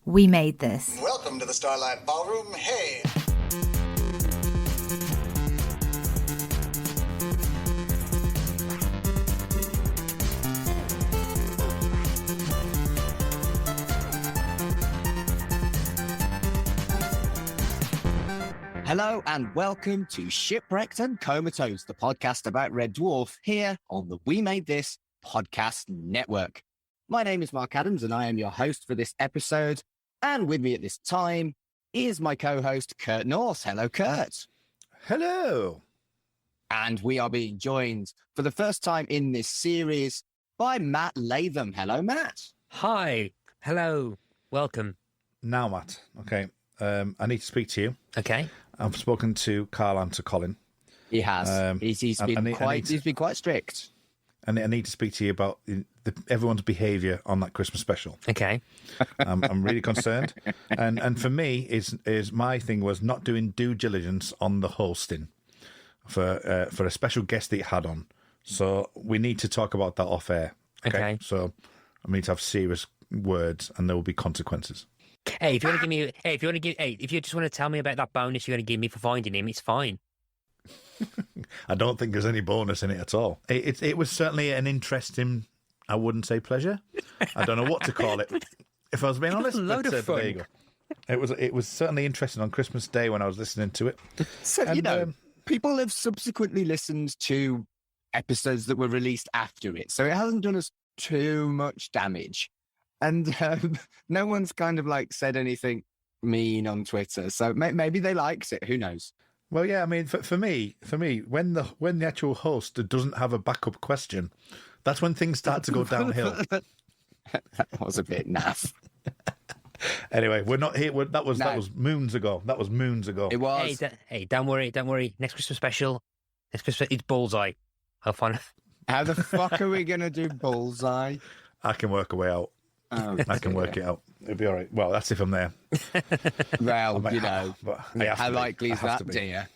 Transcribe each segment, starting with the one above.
We made this. Welcome to the Starlight Ballroom. Hey. Hello and welcome to Shipwrecked and Comatose, the podcast about Red Dwarf here on the We Made This podcast network. My name is Mark Adams and I am your host for this episode. And with me at this time is my co-host, Kurt North. Hello, Kurt. Hello. And we are being joined for the first time in this series by Matt Latham. Hello, Matt. Hi. Hello. Welcome. Now, Matt, okay, I need to speak to you. Okay. I've spoken to Carl and to Colin. He has. He's been quite strict. And I need to speak to you about everyone's behaviour on that Christmas special. Okay. I'm really concerned. And for me, is my thing was not doing due diligence on the hosting for a special guest that you had on. So we need to talk about that off air. Okay. So I need to have serious words, and there will be consequences. Hey, if you just want to tell me about that bonus you're going to give me for finding him, it's fine. I don't think there's any bonus in it at all. It was certainly an interesting, I wouldn't say pleasure. I don't know what to call it, if I was being honest. Load of fun. There you go. It was certainly interesting on Christmas Day when I was listening to it. So, people have subsequently listened to episodes that were released after it, so it hasn't done us too much damage. And no one's kind of like said anything mean on Twitter, so maybe they liked it. Who knows? Well, yeah, I mean, for me, when the actual host doesn't have a backup question, that's when things start to go downhill. That was a bit naff. Anyway, we're not here. That was moons ago. That was moons ago. It was. Hey, don't worry. Next Christmas special, it's Bullseye. I'll find. How the fuck are we gonna do Bullseye? I can work a way out. Oh, I can work it out. It'll be all right. Well, that's if I'm there. Well, how how likely is that, dear?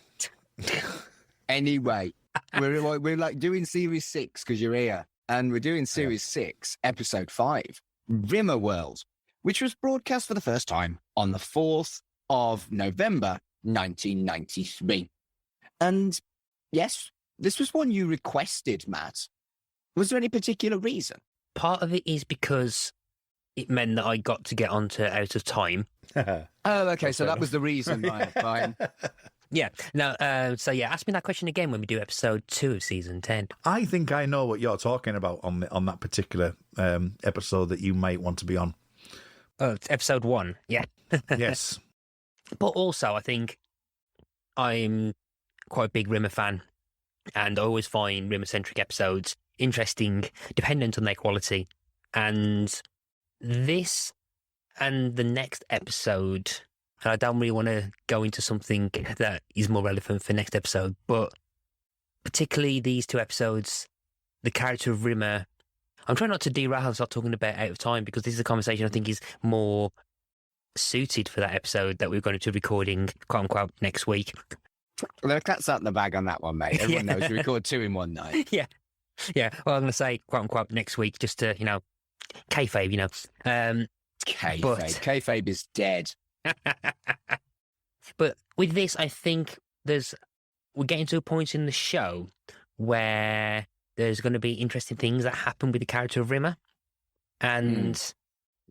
Anyway, we're like doing series 6 because you're here, and we're doing series 6, episode 5, Rimmerworld, which was broadcast for the first time on the 4th of November, 1993. And yes, this was one you requested, Matt. Was there any particular reason? Part of it is because it meant that I got to get onto Out of Time. Oh, okay. So that was the reason, right? Fine. Yeah. No. Ask me that question again when we do episode 2 of season 10. I think I know what you're talking about on that particular episode that you might want to be on. Oh, it's episode 1. Yeah. Yes. But also, I think I'm quite a big Rimmer fan, and I always find Rimmer-centric episodes interesting, dependent on their quality. And this and the next episode, and I don't really want to go into something that is more relevant for next episode, but particularly these 2 episodes, the character of Rimmer, I'm trying not to derail and start talking about Out of Time, because this is a conversation I think is more suited for that episode that we're going to be recording, quote unquote, next week. Well, the cat's out in the bag on that one, mate. Everyone knows we record 2 in one night. Yeah. Well, I'm going to say, quote unquote, next week, just to, kayfabe, Kayfabe is dead. But with this, I think we're getting to a point in the show where there's going to be interesting things that happen with the character of Rimmer, and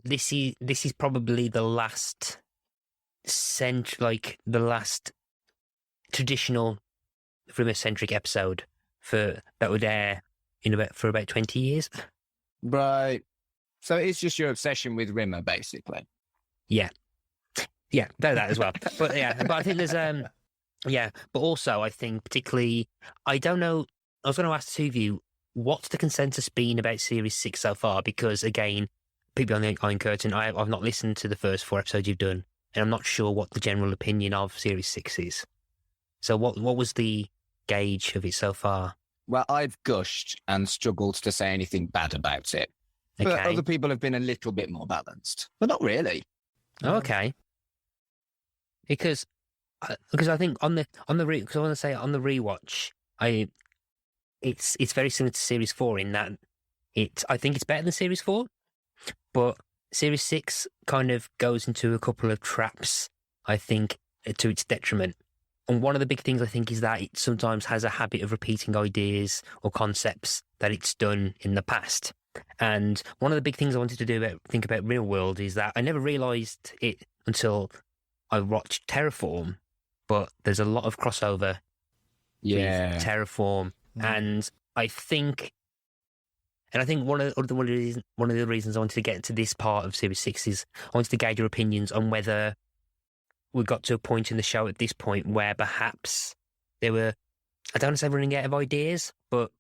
this is probably the last the last traditional Rimmer-centric episode that would air for about 20 years. Right. So it's just your obsession with Rimmer, basically. Yeah, that as well. But I think there's but also I think particularly, I don't know, I was going to ask the two of you, what's the consensus been about series 6 so far? Because again, people on the Iron Curtain, I've not listened to the first 4 episodes you've done, and I'm not sure what the general opinion of series 6 is. So what was the gauge of it so far? Well, I've gushed and struggled to say anything bad about it. Okay. But other people have been a little bit more balanced, but not really. Okay. Because I think on the because I want to say on the rewatch, it's very similar to series 4 in that I think it's better than series 4, but Series 6 kind of goes into a couple of traps, I think, to its detriment. And one of the big things I think is that it sometimes has a habit of repeating ideas or concepts that it's done in the past. And one of the big things I wanted to think about Rimmerworld is that I never realised it until I watched Terraform, but there's a lot of crossover with Terraform. And I think one of the reasons I wanted to get into this part of Series 6 is I wanted to gauge your opinions on whether we got to a point in the show at this point where perhaps they were, I don't want to say running out of ideas, but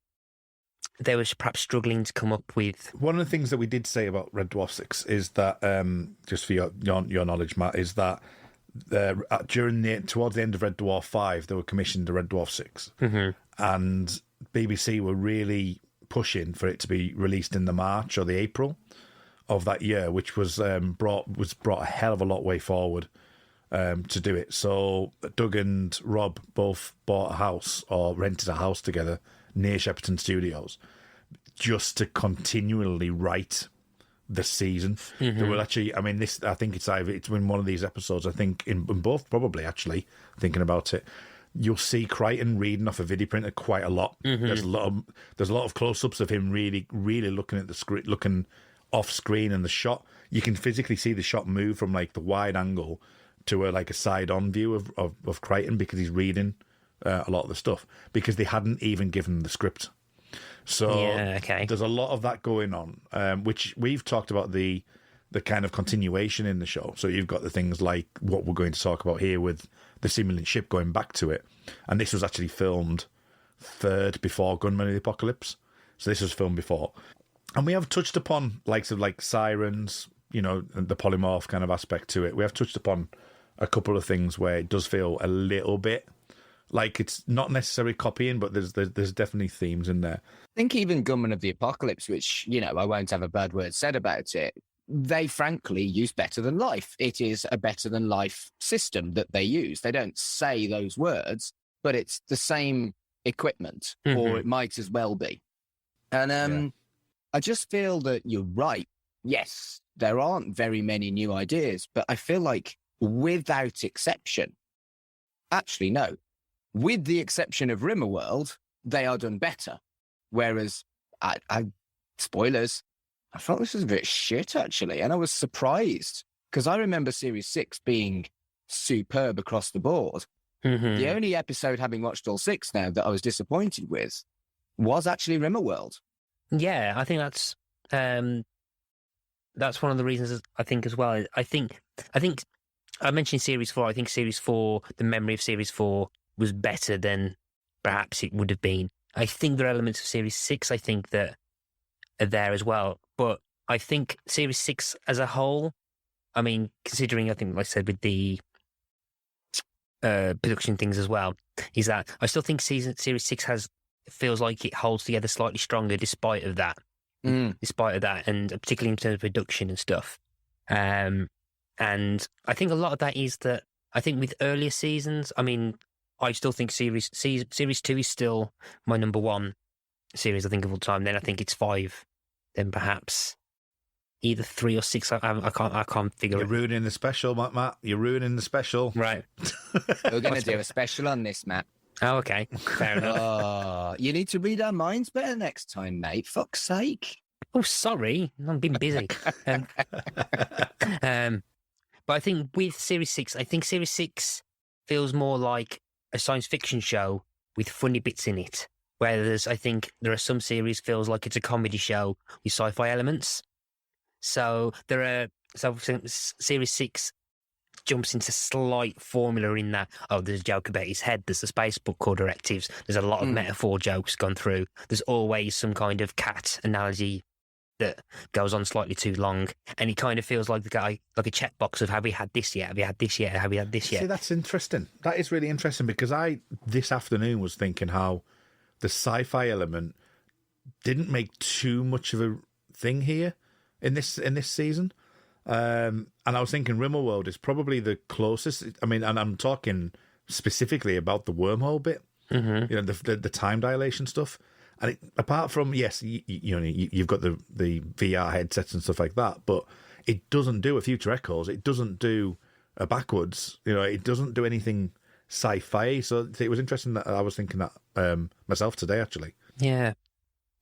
they were perhaps struggling to come up with. One of the things that we did say about Red Dwarf 6 is that, just for your knowledge, Matt, is that towards the end of Red Dwarf 5, they were commissioned the Red Dwarf 6. Mm-hmm. And BBC were really pushing for it to be released in the March or the April of that year, which was brought a hell of a lot way forward to do it. So Doug and Rob both bought a house or rented a house together near Shepperton Studios just to continually write the season. Mm-hmm. There will actually, I think it's in one of these episodes, I think in both probably actually, thinking about it, you'll see Crichton reading off a video printer quite a lot. Mm-hmm. There's a lot of close-ups of him really, really looking at the screen, looking off screen, and the shot, you can physically see the shot move from like the wide angle to a side-on view of Crichton, because he's reading a lot of the stuff, because they hadn't even given the script. So there's a lot of that going on, which we've talked about the kind of continuation in the show. So you've got the things like what we're going to talk about here with the simulant ship going back to it. And this was actually filmed third before Gunmen of the Apocalypse. So this was filmed before. And we have touched upon likes of like sirens, the polymorph kind of aspect to it. We have touched upon a couple of things where it does feel a little bit like it's not necessarily copying, but there's definitely themes in there. I think even Gunmen of the Apocalypse, which, I won't have a bad word said about it, they frankly use Better Than Life. It is a Better Than Life system that they use. They don't say those words, but it's the same equipment, or it might as well be. And I just feel that you're right. Yes, there aren't very many new ideas, but I feel like without exception, actually, no, with the exception of Rimmerworld, they are done better. Whereas, spoilers, I thought this was a bit shit, actually. And I was surprised, because I remember Series 6 being superb across the board. Mm-hmm. The only episode, having watched all 6 now, that I was disappointed with was actually Rimmerworld. Yeah, I think that's one of the reasons, I think, as well. I think I mentioned Series 4. I think Series 4, the memory of Series 4 was better than perhaps it would have been. I think there are elements of Series 6, I think, that are there as well. But I think Series 6 as a whole, considering, I think, like I said, with the production things as well, is that I still think Series 6 feels like it holds together slightly stronger despite of that. Despite of that, and particularly in terms of production and stuff. And I think a lot of that is that I think with earlier seasons, I still think Series 2 is still my number one series, I think, of all time. Then I think it's 5. Then perhaps either 3 or 6. I can't figure You're it. ruining the special, Matt. You're ruining the special. Right. We're going to do a special on this, Matt. Oh, okay. Fair enough. Oh, you need to read our minds better next time, mate. Fuck's sake. Oh, sorry. I've been busy. But I think with Series 6, Series 6 feels more like a science fiction show with funny bits in it. Whereas I think there are some series feels like it's a comedy show with sci-fi elements. So Series 6 jumps into slight formula in that, there's a joke about his head, there's a space book called Directives, there's a lot of metaphor jokes gone through, there's always some kind of cat analogy that goes on slightly too long, and he kind of feels like the guy, like a checkbox of have we had this yet, have we had this yet, have we had this yet. See, that's interesting. That is really interesting, because I this afternoon was thinking how the sci-fi element didn't make too much of a thing here in this season. And I was thinking Rimmerworld is probably the closest. And I'm talking specifically about the wormhole bit, the time dilation stuff. And apart from, yes, you've got the VR headsets and stuff like that, but it doesn't do a Future Echoes. It doesn't do a Backwards. It doesn't do anything sci-fi. So it was interesting that I was thinking that myself today, actually. Yeah.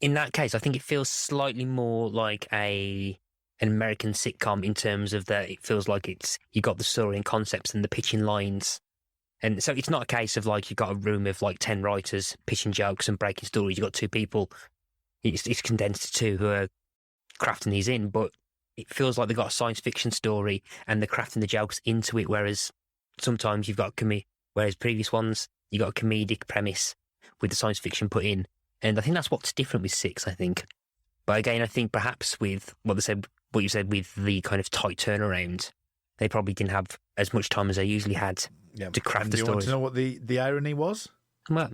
In that case, I think it feels slightly more like an American sitcom in terms of that it feels like you got the story and concepts and the pitching lines. And so it's not a case of like you've got a room of like 10 writers pitching jokes and breaking stories. You've got 2 people. It's condensed to 2 who are crafting these in, but it feels like they've got a science fiction story and they're crafting the jokes into it, whereas sometimes you've got whereas previous ones, you got a comedic premise with the science fiction put in. And I think that's what's different with 6, I think. But again, I think perhaps with what you said with the kind of tight turnaround, they probably didn't have as much time as they usually had to craft the story. Do you want to know what the irony was? What?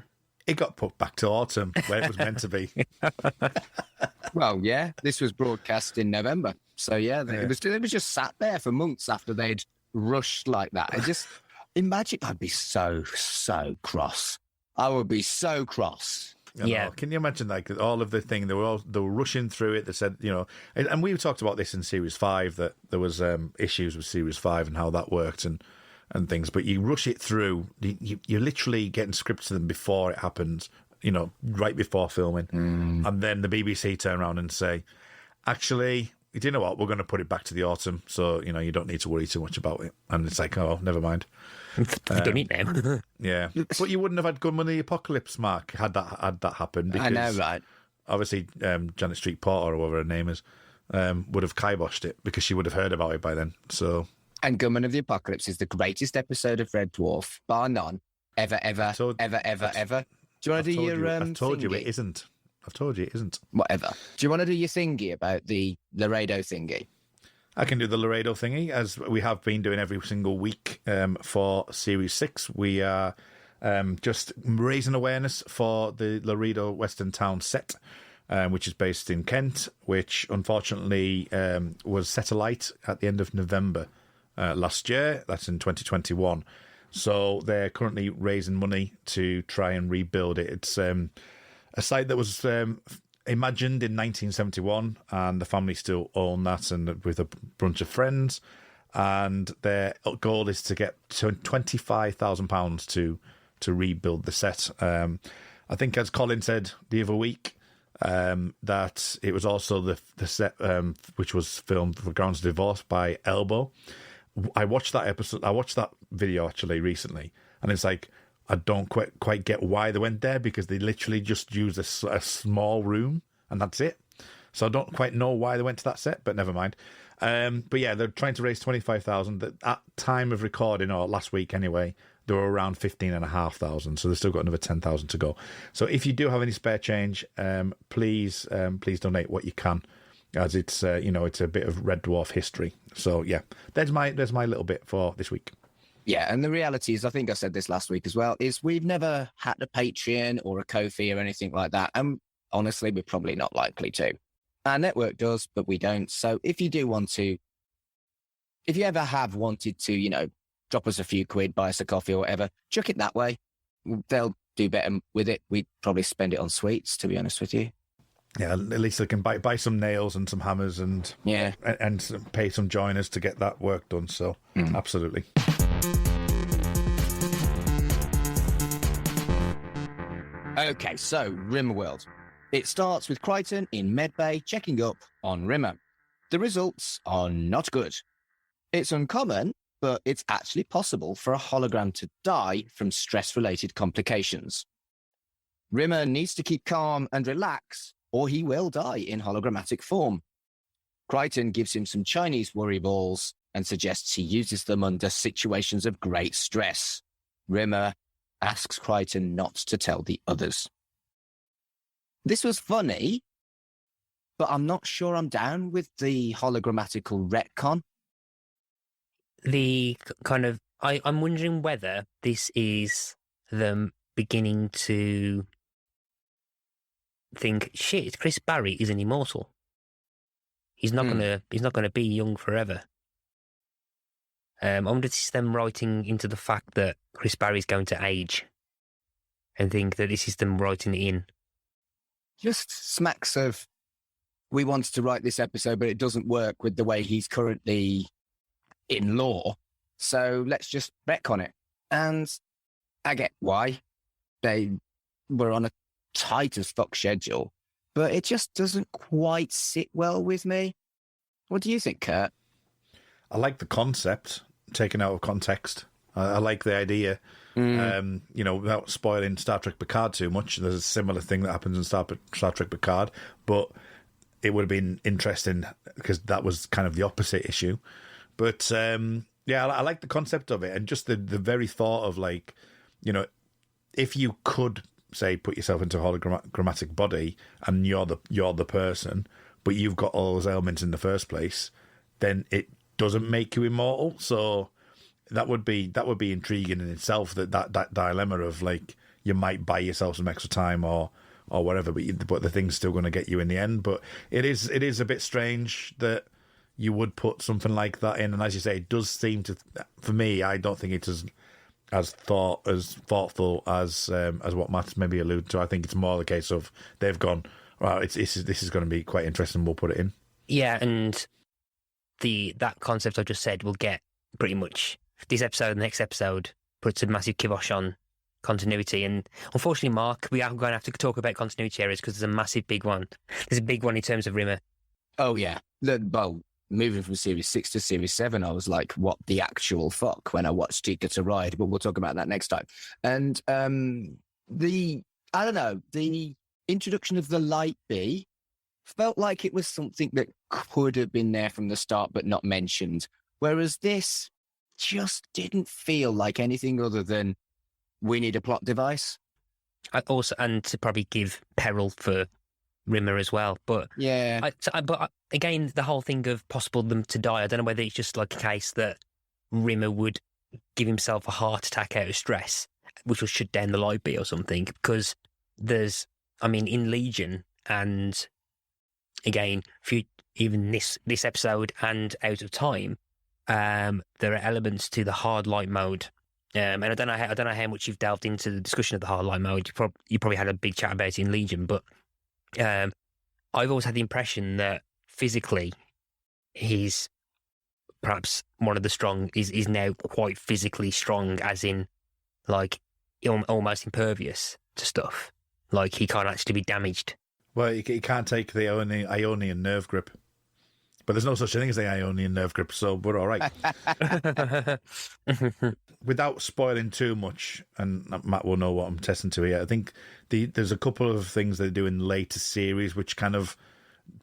It got put back to autumn where it was meant to be. Well, yeah, this was broadcast in November. So, it was just sat there for months after they'd rushed like that. I just imagine I'd be so cross. I would be so cross. Yeah. Can you imagine all of the thing? They were rushing through it. They said, and we talked about this in Series 5, that there was issues with Series 5 and how that worked and things. But you rush it through. You're literally getting scripts to them before it happens, right before filming. And then the BBC turn around and say, actually, you know what? We're going to put it back to the autumn. So, you don't need to worry too much about it. And it's like, oh, never mind. Done it now. Yeah, but you wouldn't have had Gunman of the Apocalypse, Mark, had that happened. Because I know, right? Obviously, Janet Street Porter, or whatever her name is, would have kiboshed it because she would have heard about it by then. So, and Gunman of the Apocalypse is the greatest episode of Red Dwarf, bar none, ever. Do you want to do your I've told you thingy? it isn't. I've told you it isn't. Whatever. Do you want to do your thingy about the Laredo thingy? I can do the Laredo thingy, as we have been doing every single week for Series 6. We are just raising awareness for the Laredo Western Town set, which is based in Kent, which unfortunately was set alight at the end of November last year. That's in 2021. So they're currently raising money to try and rebuild it. It's a site that was imagined in 1971, and the family still own that, and with a bunch of friends. And their goal is to get £25,000 to rebuild the set. I think, as Colin said the other week, that it was also the set which was filmed for Grounds of Divorce by Elbow. I watched that episode. I watched that video actually recently, and it's like, I don't quite get why they went there, because they literally just used a small room and that's it. So I don't quite know why they went to that set, but never mind. But yeah, they're trying to raise 25,000. At time of recording, or last week anyway, they were around 15,500. So they've still got another 10,000 to go. So if you do have any spare change, please donate what you can, as it's it's a bit of Red Dwarf history. So yeah, there's my little bit for this week. Yeah, and the reality is, I think I said this last week as well, is we've never had a Patreon or a Ko-fi or anything like that. And honestly, we're probably not likely to. Our network does, but we don't. So if you do want to, if you ever have wanted to, drop us a few quid, buy us a coffee or whatever, chuck it that way. They'll do better with it. We'd probably spend it on sweets, to be honest with you. Yeah, at least they can buy some nails and some hammers and pay some joiners to get that work done. So absolutely. Okay, so Rimmerworld. It starts with Crichton in Medbay checking up on Rimmer. The results are not good. It's uncommon, but it's actually possible for a hologram to die from stress-related complications. Rimmer needs to keep calm and relax, or he will die in hologrammatic form. Crichton gives him some Chinese worry balls and suggests he uses them under situations of great stress. Rimmer asks Crichton not to tell the others. This was funny, but I'm not sure I'm down with the hologrammatical retcon. The kind of, I'm wondering whether this is them beginning to think, shit, Chris Barry is an immortal. He's not gonna be young forever. I wonder if it's them writing into the fact that Chris Barry's going to age, and think that this is them writing it in. Just smacks of, we wanted to write this episode, but it doesn't work with the way he's currently in law. So let's just retcon it. And I get why they were on a tight as fuck schedule, but it just doesn't quite sit well with me. What do you think, Kurt? I like the concept taken out of context. I like the idea. Without spoiling Star Trek Picard too much, there's a similar thing that happens in Star Trek Picard, but it would have been interesting because that was kind of the opposite issue. But I like the concept of it, and just the very thought of, like, if you could say put yourself into a hologrammatic body and you're the person, but you've got all those elements in the first place, then it doesn't make you immortal. So that would be intriguing in itself. That dilemma of, like, you might buy yourself some extra time or whatever, but the thing's still going to get you in the end. But it is a bit strange that you would put something like that in. And as you say, it does seem to, for me, I don't think it's as thoughtful as what Matt's maybe alluded to. I think it's more the case of they've gone, well, this is going to be quite interesting. We'll put it in. Yeah, and that concept I just said will get pretty much this episode and the next episode puts a massive kibosh on continuity. And unfortunately, Mark, we are going to have to talk about continuity errors because there's a massive big one. There's a big one in terms of Rimmer. Oh, yeah. Well, moving from Series 6 to Series 7, I was like, what the actual fuck when I watched It Gets a Ride, but we'll talk about that next time. And the introduction of the light bee felt like it was something that could have been there from the start but not mentioned, whereas this just didn't feel like anything other than we need a plot device. And to probably give peril for Rimmer as well. But yeah, but again, the whole thing of possible them to die, I don't know whether it's just like a case that Rimmer would give himself a heart attack out of stress, which will shut down the light bee or something, because in Legion, and again, even this episode and Out of Time, there are elements to the hard light mode, and I don't know how much you've delved into the discussion of the hard light mode. You probably had a big chat about it in Legion, but I've always had the impression that physically he's perhaps one of the strong. Is now quite physically strong, as in, like, almost impervious to stuff. Like, he can't actually be damaged. Well, he can't take the Ionian nerve grip. But there's no such thing as the Ionian nerve grip, so we're all right. Without spoiling too much, and Matt will know what I'm testing to here, I think there's a couple of things they do in later series which kind of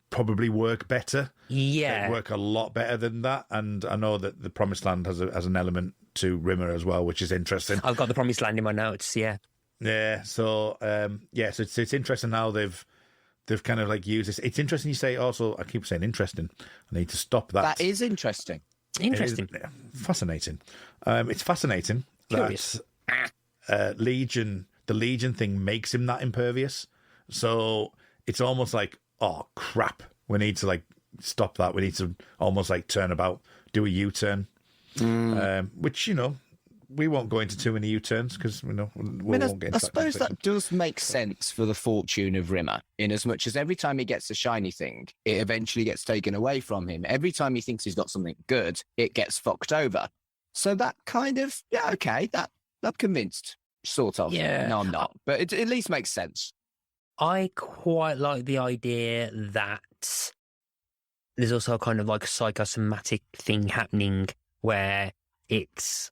probably work better. Yeah. They work a lot better than that. And I know that the Promised Land has an element to Rimmer as well, which is interesting. I've got the Promised Land in my notes, yeah. Yeah, so, so it's interesting how they've kind of, like, used this. It's interesting you say also, I keep saying interesting. I need to stop that. That is interesting. Interesting. Fascinating. It's fascinating. Curious. That the Legion thing makes him that impervious. So it's almost like, oh, crap. We need to, like, stop that. We need to almost, like, turn about, do a U-turn. Which, we won't go into too many U-turns because we won't get into that. I suppose that does make sense for the fortune of Rimmer, in as much as every time he gets a shiny thing, it eventually gets taken away from him. Every time he thinks he's got something good, it gets fucked over. So that kind of, I'm convinced, sort of. Yeah. No, I'm not, but it at least makes sense. I quite like the idea that there's also kind of like a psychosomatic thing happening where it's,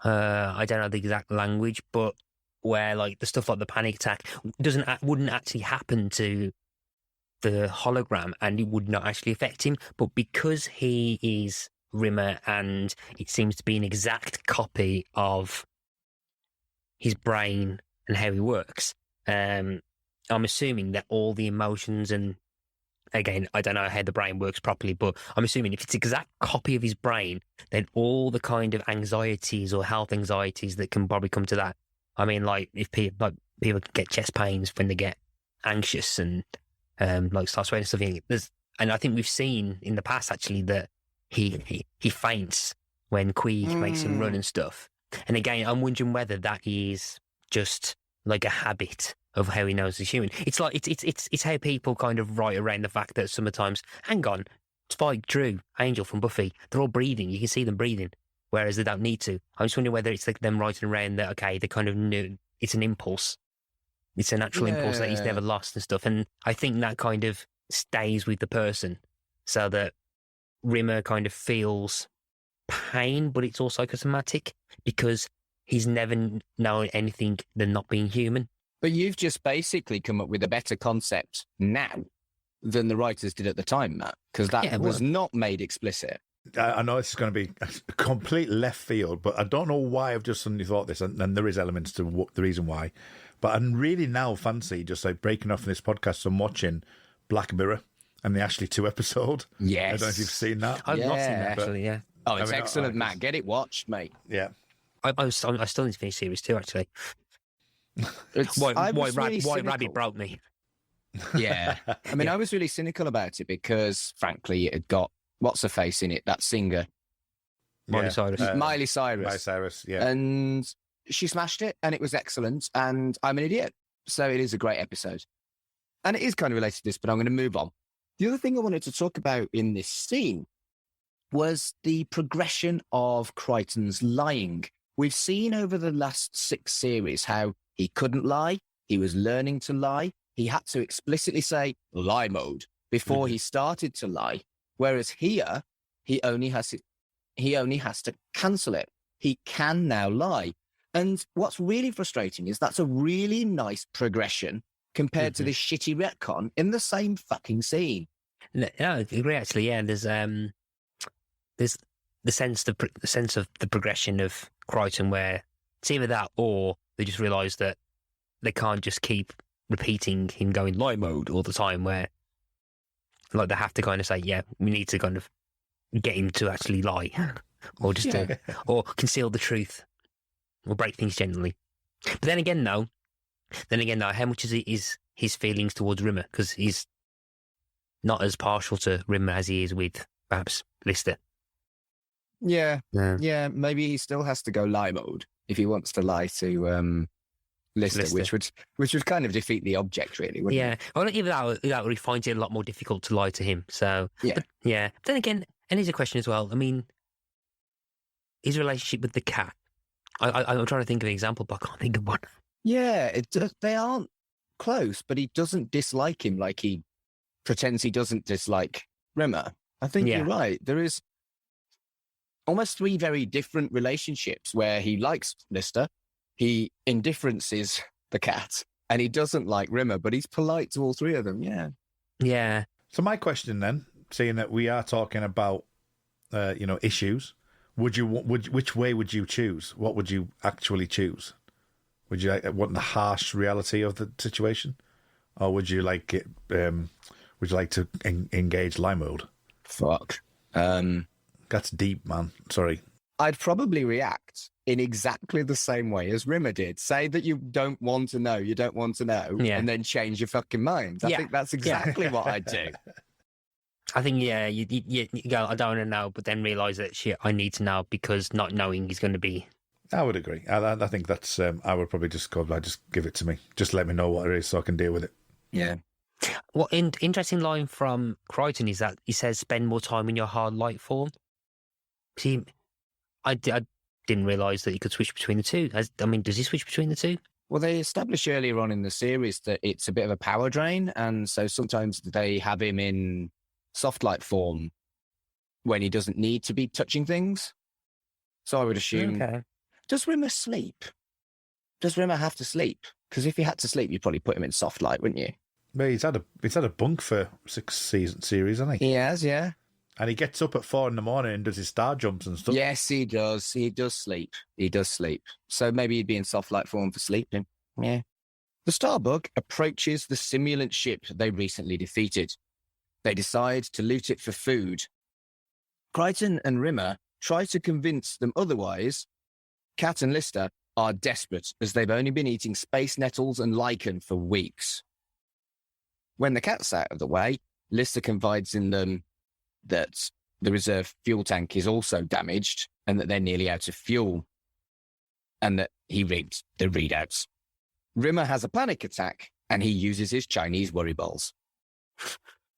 I don't know the exact language, but where, like, the stuff like the panic attack wouldn't actually happen to the hologram, and it would not actually affect him. But because he is Rimmer, and it seems to be an exact copy of his brain and how he works, I'm assuming that all the emotions, and again, I don't know how the brain works properly, but I'm assuming if it's an exact copy of his brain, then all the kind of anxieties or health anxieties that can probably come to that. I mean, like, if people get chest pains when they get anxious and like start sweating and stuff. And I think we've seen in the past actually that he faints when Queeg makes him run and stuff. And again, I'm wondering whether that is just like a habit of how he knows he's human. It's like it's how people kind of write around the fact that sometimes, hang on, Spike, Drew, Angel from Buffy, they're all breathing. You can see them breathing, whereas they don't need to. I'm just wondering whether it's like them writing around that, okay, they kind of knew it's an impulse. It's a natural impulse that he's never lost and stuff. And I think that kind of stays with the person so that Rimmer kind of feels pain, but it's all psychosomatic because he's never known anything than not being human. But you've just basically come up with a better concept now than the writers did at the time, Matt, because that was not made explicit. I know this is going to be a complete left field, but I don't know why I've just suddenly thought this, and there is elements to the reason why. But I really now fancy just like breaking off this podcast and watching Black Mirror and the Ashley 2 episode. Yes. I don't know if you've seen that. I've not seen that, actually, yeah. Oh, it's excellent, Matt. Get it watched, mate. Yeah. I still need to finish series 2, actually. White Rabbit broke me. Yeah. I mean, I was really cynical about it because, frankly, it had got what's-her-face in it, that singer. Miley Cyrus. Miley Cyrus. Miley Cyrus, yeah. And she smashed it, and it was excellent, and I'm an idiot. So it is a great episode. And it is kind of related to this, but I'm going to move on. The other thing I wanted to talk about in this scene was the progression of Crichton's lying. We've seen over the last 6 series how he couldn't lie. He was learning to lie. He had to explicitly say lie mode before he started to lie. Whereas here, he only has to cancel it. He can now lie. And what's really frustrating is that's a really nice progression compared to this shitty retcon in the same fucking scene. No, I agree, actually, yeah. There's the sense of the progression of Crichton where it's either that or they just realise that they can't just keep repeating him going lie mode all the time, where like they have to kind of say, yeah, we need to kind of get him to actually lie or just or conceal the truth or break things generally. But then again, though, how much is his feelings towards Rimmer? Because he's not as partial to Rimmer as he is with perhaps Lister. Yeah. Maybe he still has to go lie mode if he wants to lie to Lister. which would kind of defeat the object, really, wouldn't it? Well, even that he finds it a lot more difficult to lie to him. So But then again, and here's a question as well. I mean, his relationship with the cat. I'm trying to think of an example, but I can't think of one. Yeah, they aren't close, but he doesn't dislike him like he pretends he doesn't dislike Rimmer. I think you're right. There is almost 3 very different relationships where he likes Lister, he indifferences the cat, and he doesn't like Rimmer, but he's polite to all 3 of them. Yeah. So my question then, seeing that we are talking about, issues, which way would you choose? What would you actually choose? Would you want the harsh reality of the situation, or would you like it? Would you like to engage lie mode? Fuck. That's deep, man. Sorry. I'd probably react in exactly the same way as Rimmer did. Say that you don't want to know, and then change your fucking mind. I think that's exactly what I'd do. I think, you go, I don't want to know, but then realise that, shit, I need to know because not knowing is going to be... I would agree. I think that's... I would probably just go, just give it to me. Just let me know what it is so I can deal with it. Yeah. Well, interesting line from Crichton is that he says, spend more time in your hard light form. See, I didn't realise that you could switch between the two. Does he switch between the two? Well, they established earlier on in the series that it's a bit of a power drain, and so sometimes they have him in soft light form when he doesn't need to be touching things. So I would assume... Okay. Does Rimmer sleep? Does Rimmer have to sleep? Because if he had to sleep, you'd probably put him in soft light, wouldn't you? Well, he's had a bunk for 6 series, hasn't he? He has, yeah. And he gets up at 4 a.m. and does his star jumps and stuff. Yes, he does. He does sleep. So maybe he'd be in soft light form for sleeping. Yeah. The Starbug approaches the simulant ship they recently defeated. They decide to loot it for food. Crichton and Rimmer try to convince them otherwise. Cat and Lister are desperate as they've only been eating space nettles and lichen for weeks. When the cat's out of the way, Lister confides in them that the reserve fuel tank is also damaged and that they're nearly out of fuel, and that he reads the readouts. Rimmer has a panic attack and he uses his Chinese worry balls.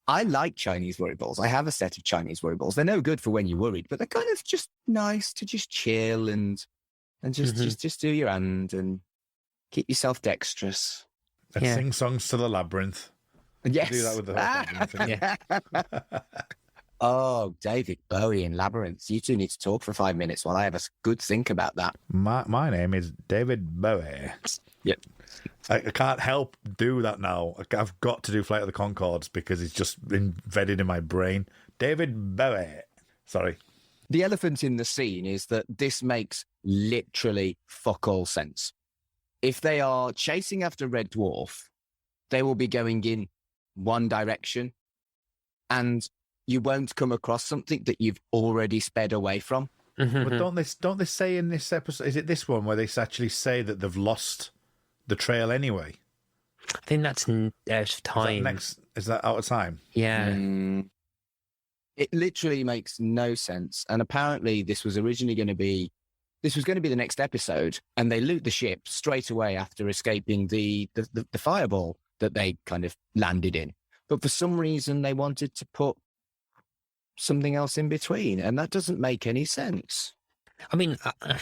I like Chinese worry balls. I have a set of Chinese worry balls. They're no good for when you're worried, but they're kind of just nice to just chill and just do your hand and keep yourself dexterous. And sing songs to the labyrinth. Yes. Do that with the whole labyrinth. Oh, David Bowie in Labyrinth. You two need to talk for 5 minutes while I have a good think about that. My name is David Bowie. Yep. I can't help do that now. I've got to do Flight of the Conchords because it's just embedded in my brain. David Bowie. Sorry. The elephant in the scene is that this makes literally fuck all sense. If they are chasing after Red Dwarf, they will be going in one direction and you won't come across something that you've already sped away from. But don't they say in this episode, is it this one where they actually say that they've lost the trail anyway? I think that's out of time. Is that out of time? Yeah. It literally makes no sense. And apparently this was going to be the next episode, and they loot the ship straight away after escaping the fireball that they kind of landed in. But for some reason they wanted to put something else in between, and that doesn't make any sense. I mean, I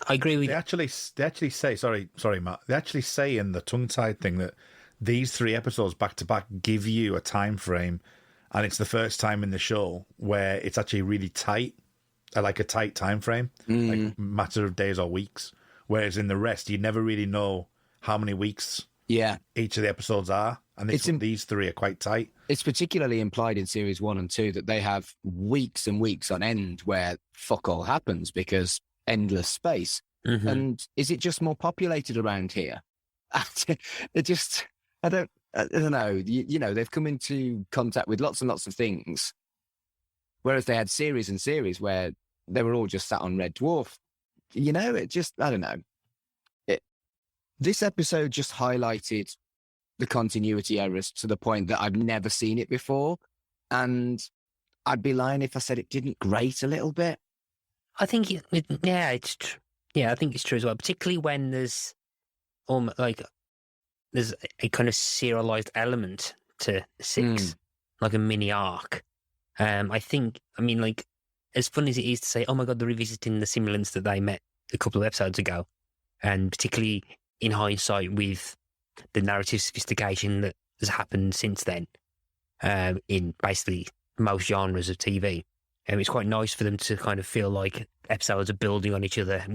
agree with They actually say, sorry, Matt. They actually say in the tongue-tied thing that these 3 episodes back to back give you a time frame, and it's the first time in the show where it's actually really tight, like a tight time frame, like matter of days or weeks. Whereas in the rest, you never really know how many weeks each of the episodes are, and these 3 are quite tight. It's particularly implied in series 1 and 2 that they have weeks and weeks on end where fuck all happens because endless space. And is it just more populated around here? I don't know. You know, they've come into contact with lots and lots of things, whereas they had series and series where they were all just sat on Red Dwarf. You know, I don't know. This episode just highlighted the continuity errors to the point that I've never seen it before. And I'd be lying if I said it didn't grate a little bit. I think it's true. Yeah, I think it's true as well, particularly when there's there's a kind of serialized element to 6, like a mini arc. I mean, like, as fun as it is to say, oh my God, they're revisiting the simulants that they met a couple of episodes ago, and particularly in hindsight with the narrative sophistication that has happened since then, in basically most genres of TV. It's quite nice for them to kind of feel like episodes are building on each other,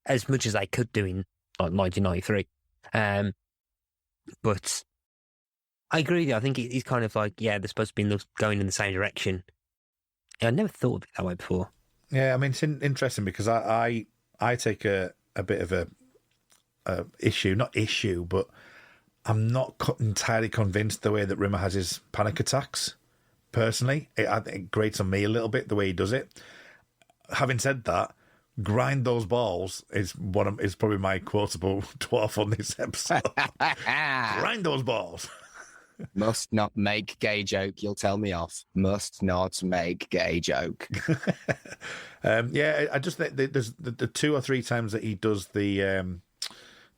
as much as they could do in 1993. But I agree with you. I think it's kind of like, they're supposed to be going in the same direction. I never thought of it that way before. Yeah, I mean, it's interesting because I take a bit of a not issue, but I'm not entirely convinced the way that Rimmer has his panic attacks. Personally, I think it grates on me a little bit the way he does it. Having said that, grind those balls is probably my quotable dwarf on this episode. Grind those balls. Must not make gay joke. You'll tell me off. Must not make gay joke. I just think there's the 2 or 3 times that he does the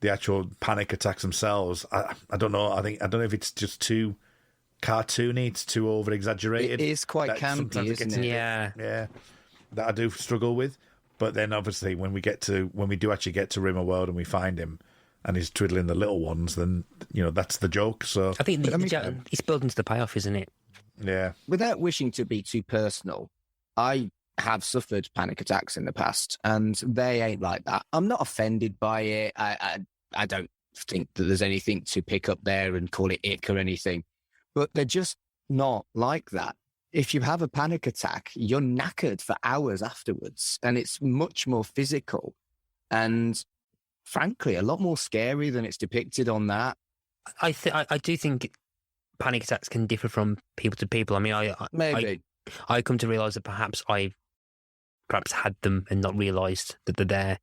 actual panic attacks themselves. I don't know. I don't know if it's just too cartoony, it's too over exaggerated. It is quite campy, isn't it? Yeah, that I do struggle with. But then obviously when we do actually get to Rimmerworld and we find him and he's twiddling the little ones, then that's the joke. So I think it's building to the payoff, isn't it? Yeah. Without wishing to be too personal, I have suffered panic attacks in the past, and they ain't like that. I'm not offended by it. I don't think that there's anything to pick up there and call it ick or anything, but they're just not like that. If you have a panic attack, you're knackered for hours afterwards, and it's much more physical and, frankly, a lot more scary than it's depicted on that. I do think panic attacks can differ from people to people. I mean, I come to realise that perhaps I've had them and not realised that they're there,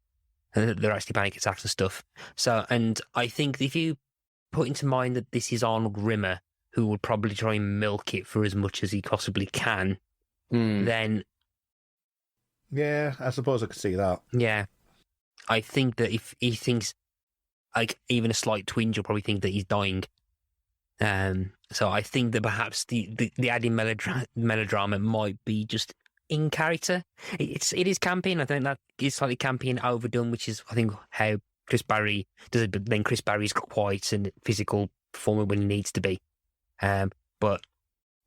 and that they're actually panic attacks and stuff. So, and I think if you put into mind that this is Arnold Rimmer, who would probably try and milk it for as much as he possibly can, then... Yeah, I suppose I could see that. Yeah. I think that if he thinks like even a slight twinge, you'll probably think that he's dying. So I think that perhaps the added melodrama might be just in character. It is campy, and I think that is slightly campy and overdone, which is I think how Chris Barry does it. But then Chris Barry's quite a physical performer when he needs to be. But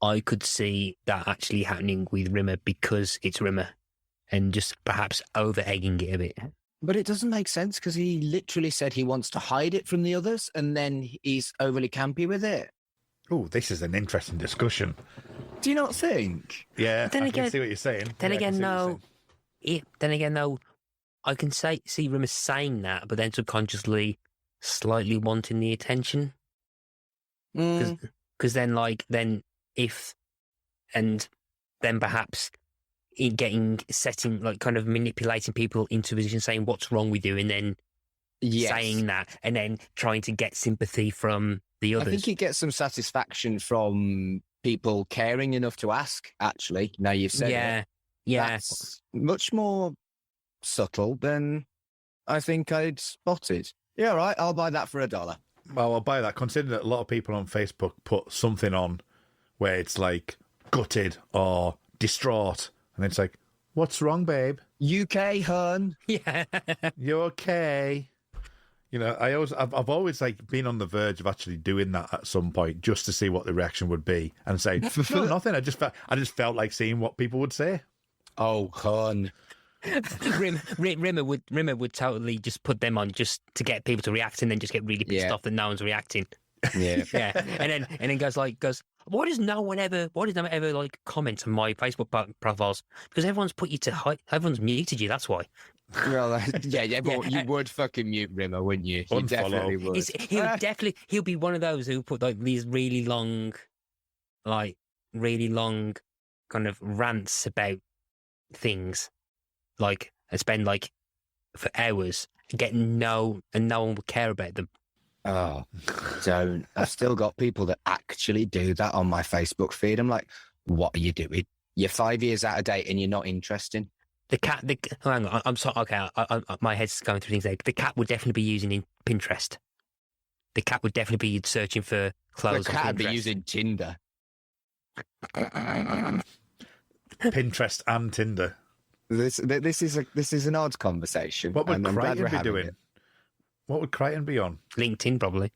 I could see that actually happening with Rimmer because it's Rimmer, and just perhaps over egging it a bit. But it doesn't make sense because he literally said he wants to hide it from the others, and then he's overly campy with it. Oh, this is an interesting discussion. Do you not think? Yeah, Then I again- can see what you're saying. Then Yeah, I can again, see what you're no. Then again, though, I can see Rimmer saying that, but then subconsciously slightly wanting the attention. Mm. Because then perhaps setting, like, kind of manipulating people into a position, saying what's wrong with you, and then Yes. saying that, and then trying to get sympathy from the I others. think he gets some satisfaction from people caring enough to ask, actually. Now you've said it. Yeah. That's much more subtle than I think I'd spotted. Yeah, all right, I'll buy that for $1. Well, I'll buy that, considering that a lot of people on Facebook put something on where it's like gutted or distraught, and it's like, what's wrong, babe? UK, hun. Yeah. You okay? You know, I've always like been on the verge of actually doing that at some point, just to see what the reaction would be, and say, no, nothing. I just felt like seeing what people would say. Oh, hun. Rimmer would totally just put them on just to get people to react, and then just get really pissed Yeah. off that no one's reacting. Yeah. Yeah, and then goes, why does no one ever like comment on my Facebook profiles? Because everyone's put you to hide, everyone's muted you. That's why. Well, yeah, but you would fucking mute Rimmer, wouldn't you? You Unfollow. definitely would. He'll be one of those who put like these really long kind of rants about things, like, and spend like for hours getting no one will care about them. Oh, don't. I've still got people that actually do that on my Facebook feed. I'm like, what are you doing? You're 5 years out of date and you're not interesting. Hang on, I'm sorry. Okay, my head's going through things there. The cat would definitely be using in Pinterest. The cat would definitely be searching for The clothes on cat would Pinterest. be using Tinder. Pinterest and Tinder. This is an odd conversation. What would and I'm glad we're Crichton be having doing? it. What would Crichton be on? LinkedIn, probably.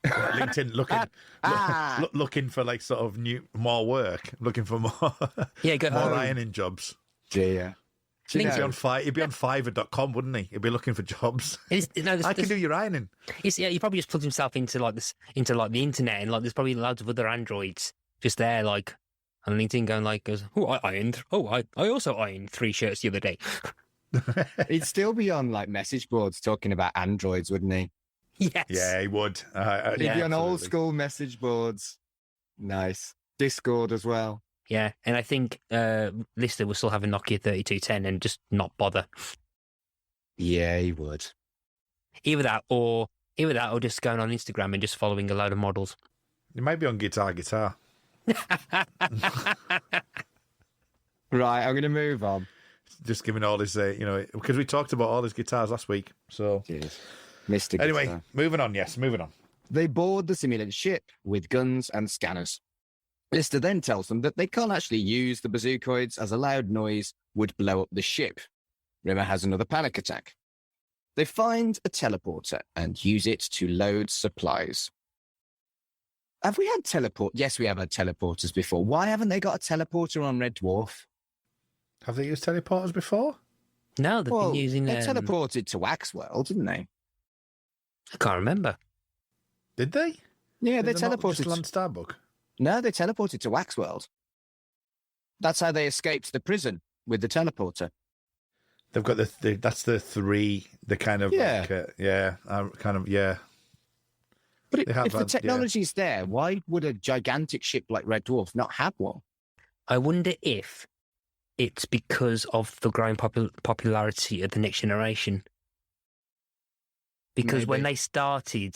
LinkedIn, looking for like sort of more work, looking for more Yeah, go more ironing jobs. Dear. Do you He'd be know- on he'd be on Fiverr.com, wouldn't he? He'd be looking for jobs. No, I can do your ironing. he probably just plugged himself into like the internet, and like there's probably loads of other androids just there, like on LinkedIn, goes, I also ironed 3 shirts the other day. He'd still be on like message boards talking about androids, wouldn't he? Yes. Yeah, he would. He'd be on old absolutely. school message boards. Nice. Discord as well. Yeah, and I think Lister will still have a Nokia 3210 and just not bother. Yeah, he would. Either that or just going on Instagram and just following a load of models. He might be on guitar. Right, I'm going to move on. Just giving all his, because we talked about all his guitars last week. So Cheers. Mr. anyway, Guitar. moving on. They board the simulant ship with guns and scanners. Lister then tells them that they can't actually use the bazookoids as a loud noise would blow up the ship. Rimmer has another panic attack. They find a teleporter and use it to load supplies. Have we had teleport? Yes, we have had teleporters before. Why haven't they got a teleporter on Red Dwarf? Have they used teleporters before? No, they've been using. They teleported to Waxworld, didn't they? I can't remember. Did they? Yeah, they Did not teleported. just land Starbuck. No, they teleported to Waxworld. That's how they escaped the prison, with the teleporter. They've got that's the three. The kind of Yeah. yeah. But They have if the had- yeah. technology's there, why would a gigantic ship like Red Dwarf not have one? I wonder if it's because of the growing popularity of the next generation. Because when Maybe. they started,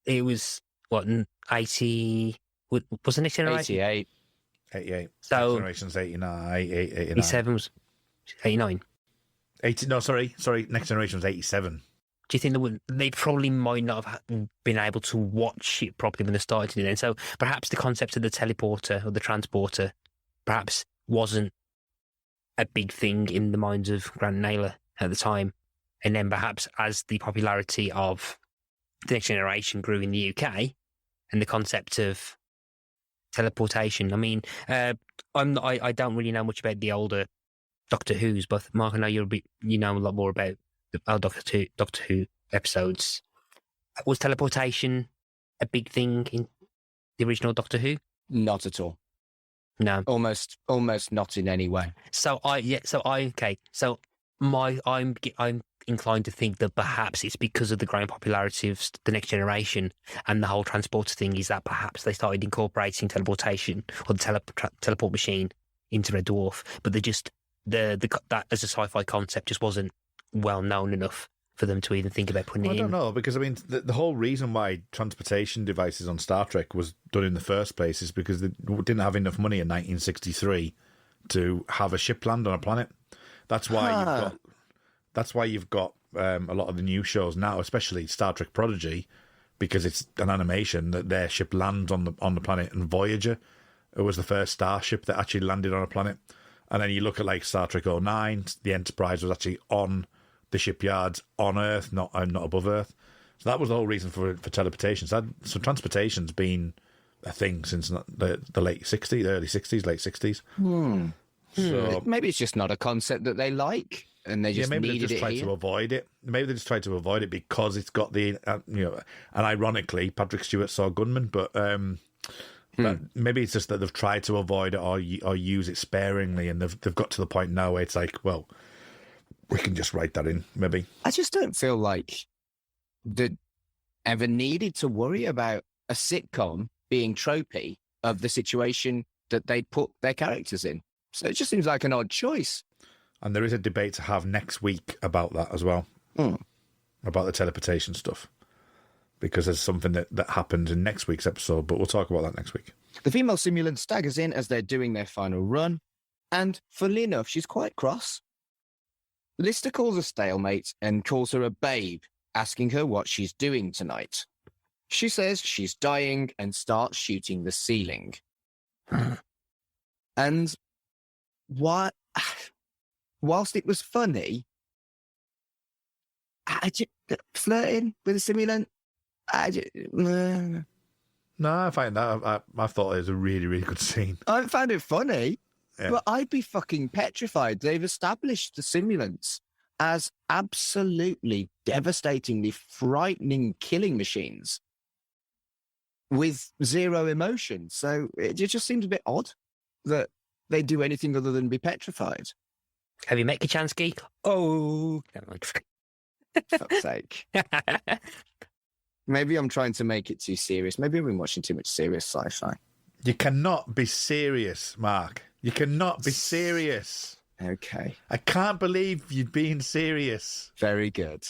it was, 80... Was the next generation? 88. 88. So- Next Generation's 89. 89. 87 was 89. 80, no, sorry. Next Generation was 87. do you think they probably might not have been able to watch it properly when they started it? And so perhaps the concept of the teleporter or the transporter perhaps wasn't a big thing in the minds of Grant Naylor at the time. And then perhaps as the popularity of The Next Generation grew in the UK and the concept of teleportation, I mean, I don't really know much about the older Doctor Who's, but Mark, I know you know a lot more about the old Doctor Who episodes. Was teleportation a big thing in the original Doctor Who? Not at all. No, Almost not in any way. I'm inclined to think that perhaps it's because of the growing popularity of The Next Generation and the whole transporter thing is that perhaps they started incorporating teleportation or the teleport machine into Red Dwarf, but they just that as a sci-fi concept just wasn't well known enough for them to even think about putting it in. I don't know, because I mean the whole reason why transportation devices on Star Trek was done in the first place is because they didn't have enough money in 1963 to have a ship land on a planet. That's why you've got a lot of the new shows now, especially Star Trek Prodigy, because it's an animation that their ship lands on the planet, and Voyager, it was the first starship that actually landed on a planet. And then you look at like Star Trek 09, the Enterprise was actually on the shipyards on Earth, not above Earth. So that was the whole reason for teleportation. So transportation's been a thing since the late 60s, early 60s, late 60s. So Maybe it's just not a concept that they like, and they just maybe needed they just tried to avoid it. Maybe they just tried to avoid it because it's got the and ironically, Patrick Stewart saw Gunman, but maybe it's just that they've tried to avoid it or use it sparingly, and they've got to the point now where it's like, well, we can just write that in. Maybe I just don't feel like they ever needed to worry about a sitcom being tropey of the situation that they put their characters in. So it just seems like an odd choice. And there is a debate to have next week about that as well, about the teleportation stuff, because there's something that happens in next week's episode, but we'll talk about that next week. The female simulant staggers in as they're doing their final run, and funnily enough, she's quite cross. Lister calls a stalemate and calls her a babe, asking her what she's doing tonight. She says she's dying and starts shooting the ceiling. And whilst it was funny, flirting with a simulant, No, I find that I thought it was a really, really good scene. I found it funny, Yeah. but I'd be fucking petrified. They've established the simulants as absolutely devastatingly frightening killing machines with zero emotion. So it just seems a bit odd that they do anything other than be petrified. Have you met Kachansky? Oh, Fuck's sake. Maybe I'm trying to make it too serious. Maybe I've been watching too much serious sci-fi. You cannot be serious, Mark. You cannot be serious. Okay. I can't believe you're being serious. Very good.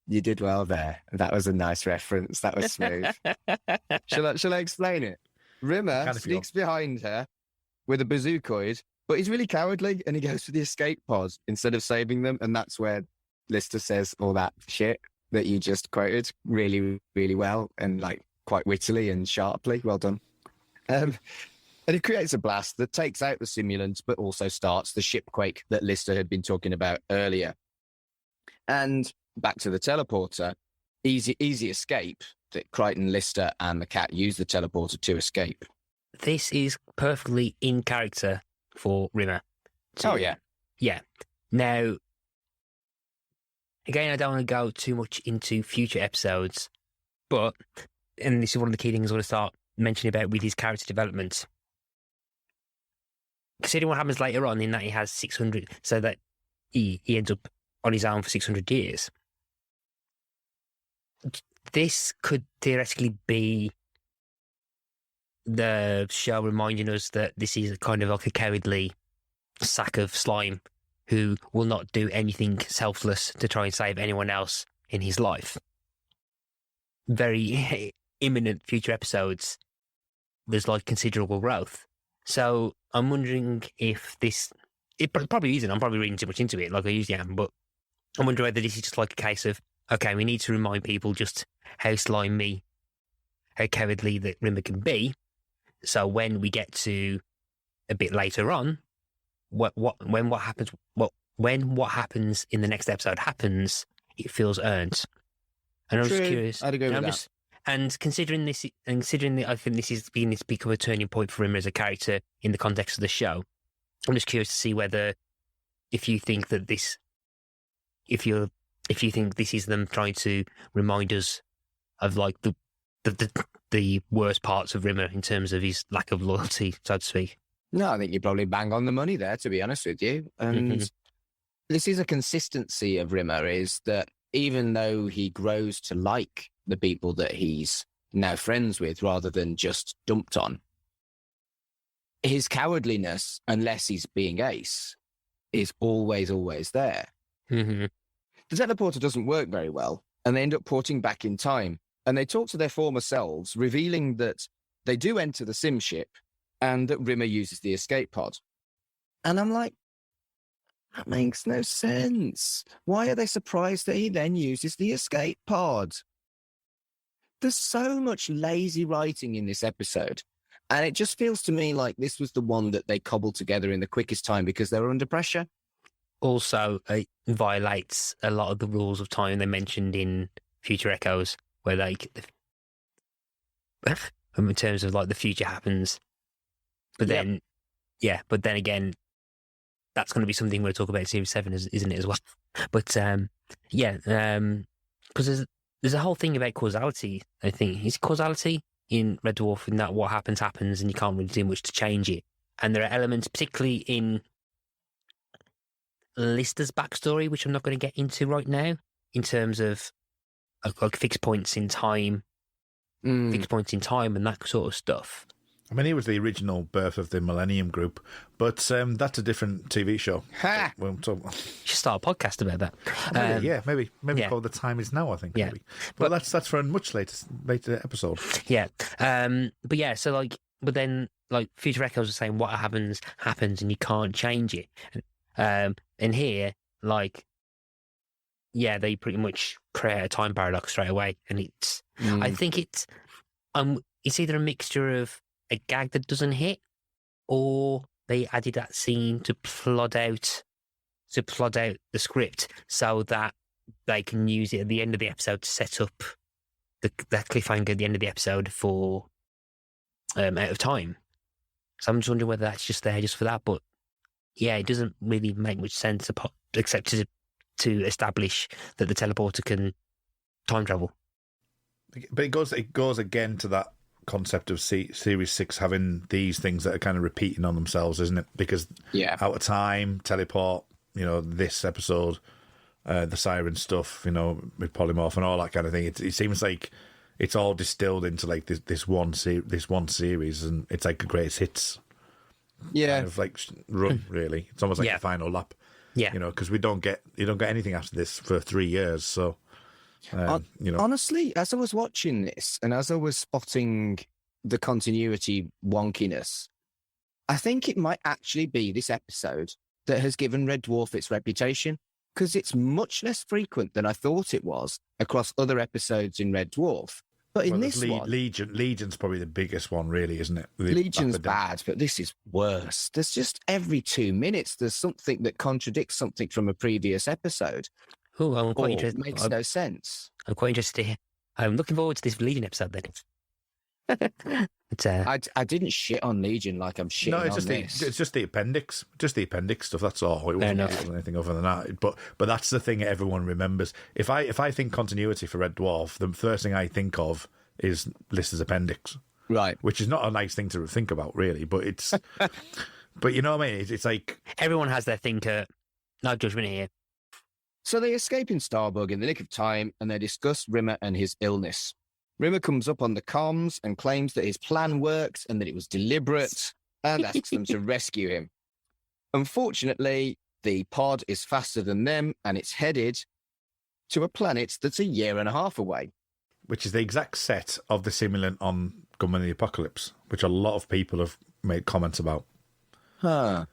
You did well there. That was a nice reference. That was smooth. Shall I explain it? Rimmer Kind of sneaks behind her with a bazookoid, but he's really cowardly and he goes for the escape pod instead of saving them. And that's where Lister says all that shit that you just quoted really, really well and like quite wittily and sharply. Well done. And it creates a blast that takes out the simulants, but also starts the shipquake that Lister had been talking about earlier. And back to the teleporter, easy escape that Crichton, Lister, and the cat use the teleporter to escape. This is perfectly in character for Rimmer. Oh, yeah. Yeah. Now, again, I don't want to go too much into future episodes, but, and this is one of the key things I want to start mentioning about with his character development. Considering what happens later on in that he has 600, so that he ends up on his own for 600 years. This could theoretically be the show reminding us that this is kind of like a cowardly sack of slime who will not do anything selfless to try and save anyone else in his life. Very imminent future episodes, there's like considerable growth. So I'm wondering if this, it probably isn't, I'm probably reading too much into it like I usually am, but I wonder whether this is just like a case of okay, we need to remind people just how slimy, how cowardly that Rimmer can be. So when we get to a bit later on, when what happens in the next episode happens, it feels earned. And I was True. just curious. I'd agree with that. And considering that I think this is beginning to become a turning point for Rimmer as a character in the context of the show, I'm just curious to see if you think this is them trying to remind us of like the worst parts of Rimmer in terms of his lack of loyalty, so to speak. No, I think you probably bang on the money there, to be honest with you. And this is a consistency of Rimmer, is that even though he grows to like the people that he's now friends with rather than just dumped on, his cowardliness, unless he's being Ace, is always there. Mm-hmm. The teleporter doesn't work very well, and they end up porting back in time. And they talk to their former selves, revealing that they do enter the sim ship and that Rimmer uses the escape pod. And I'm like, that makes no sense. Why are they surprised that he then uses the escape pod? There's so much lazy writing in this episode. And it just feels to me like this was the one that they cobbled together in the quickest time because they were under pressure. Also, it violates a lot of the rules of time they mentioned in Future Echoes, where like, in terms of like the future happens. But then, but then again, that's going to be something we'll talk about in Series 7, isn't it, as well? But, because there's a whole thing about causality, I think. Is causality in Red Dwarf in that what happens, and you can't really do much to change it. And there are elements, particularly in Lister's backstory, which I'm not going to get into right now, in terms of like fixed points in time and that sort of stuff. I mean, he was the original birth of the Millennium Group, but that's a different TV show. Ha! We'll talk. You should start a podcast about that. Maybe called The Time Is Now, I think. Yeah. Maybe. But that's for a much later episode. Yeah. But then Future Echoes are saying what happens, and you can't change it. And here, they pretty much create a time paradox straight away. And it's, I think it's either a mixture of a gag that doesn't hit, or they added that scene to plod out the script so that they can use it at the end of the episode to set up that cliffhanger at the end of the episode for Out of Time. So I'm just wondering whether that's just there just for that. But yeah, it doesn't really make much sense except to establish that the teleporter can time travel. But it goes again to that concept of Series 6 having these things that are kind of repeating on themselves, isn't it? Because Out of Time, teleport, this episode, the siren stuff, with polymorph and all that kind of thing. It seems like it's all distilled into like this one series, and it's like a greatest hits. Yeah, kind of like run, really. It's almost like the final lap. Yeah, because you don't get anything after this for 3 years, so. Honestly, as I was watching this and as I was spotting the continuity wonkiness, I think it might actually be this episode that has given Red Dwarf its reputation, because it's much less frequent than I thought it was across other episodes in Red Dwarf. But in this one, Legion's probably the biggest one, really, isn't it? Legion's bad, but this is worse. There's just every 2 minutes there's something that contradicts something from a previous episode. Oh, I'm quite interested. Makes no sense. I'm quite interested to hear. I'm looking forward to this Legion episode then. I didn't shit on Legion like I'm shitting on this. It's just the appendix. Just the appendix stuff, that's all. It wasn't anything other than that. But that's the thing everyone remembers. If I think continuity for Red Dwarf, the first thing I think of is Lister's appendix. Right. Which is not a nice thing to think about, really, but it's... but you know what I mean? It's like... Everyone has their thinker. No judgment here. So they escape in Starbug in the nick of time, and they discuss Rimmer and his illness. Rimmer comes up on the comms and claims that his plan worked and that it was deliberate, and asks them to rescue him. Unfortunately, the pod is faster than them, and it's headed to a planet that's 1.5 years away. Which is the exact set of the simulant on Gunman of the Apocalypse, which a lot of people have made comments about. Huh.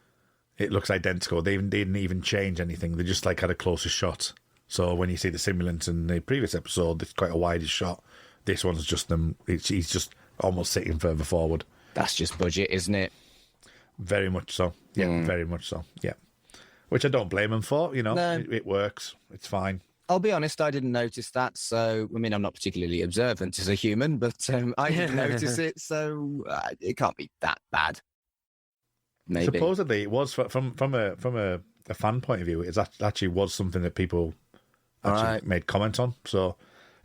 It looks identical. They didn't even change anything. They just had a closer shot So when you see the simulants in the previous episode, it's quite a wider shot. This one's just them. He's just almost sitting further forward. That's just budget, isn't it? Very much so. Yeah, very much so. Yeah. Which I don't blame him for. No. It works. It's fine. I'll be honest, I didn't notice that. So, I mean, I'm not particularly observant as a human, but I didn't notice it. So it can't be that bad. Maybe. Supposedly, it was from a fan point of view. It actually was something that people actually made comment on. So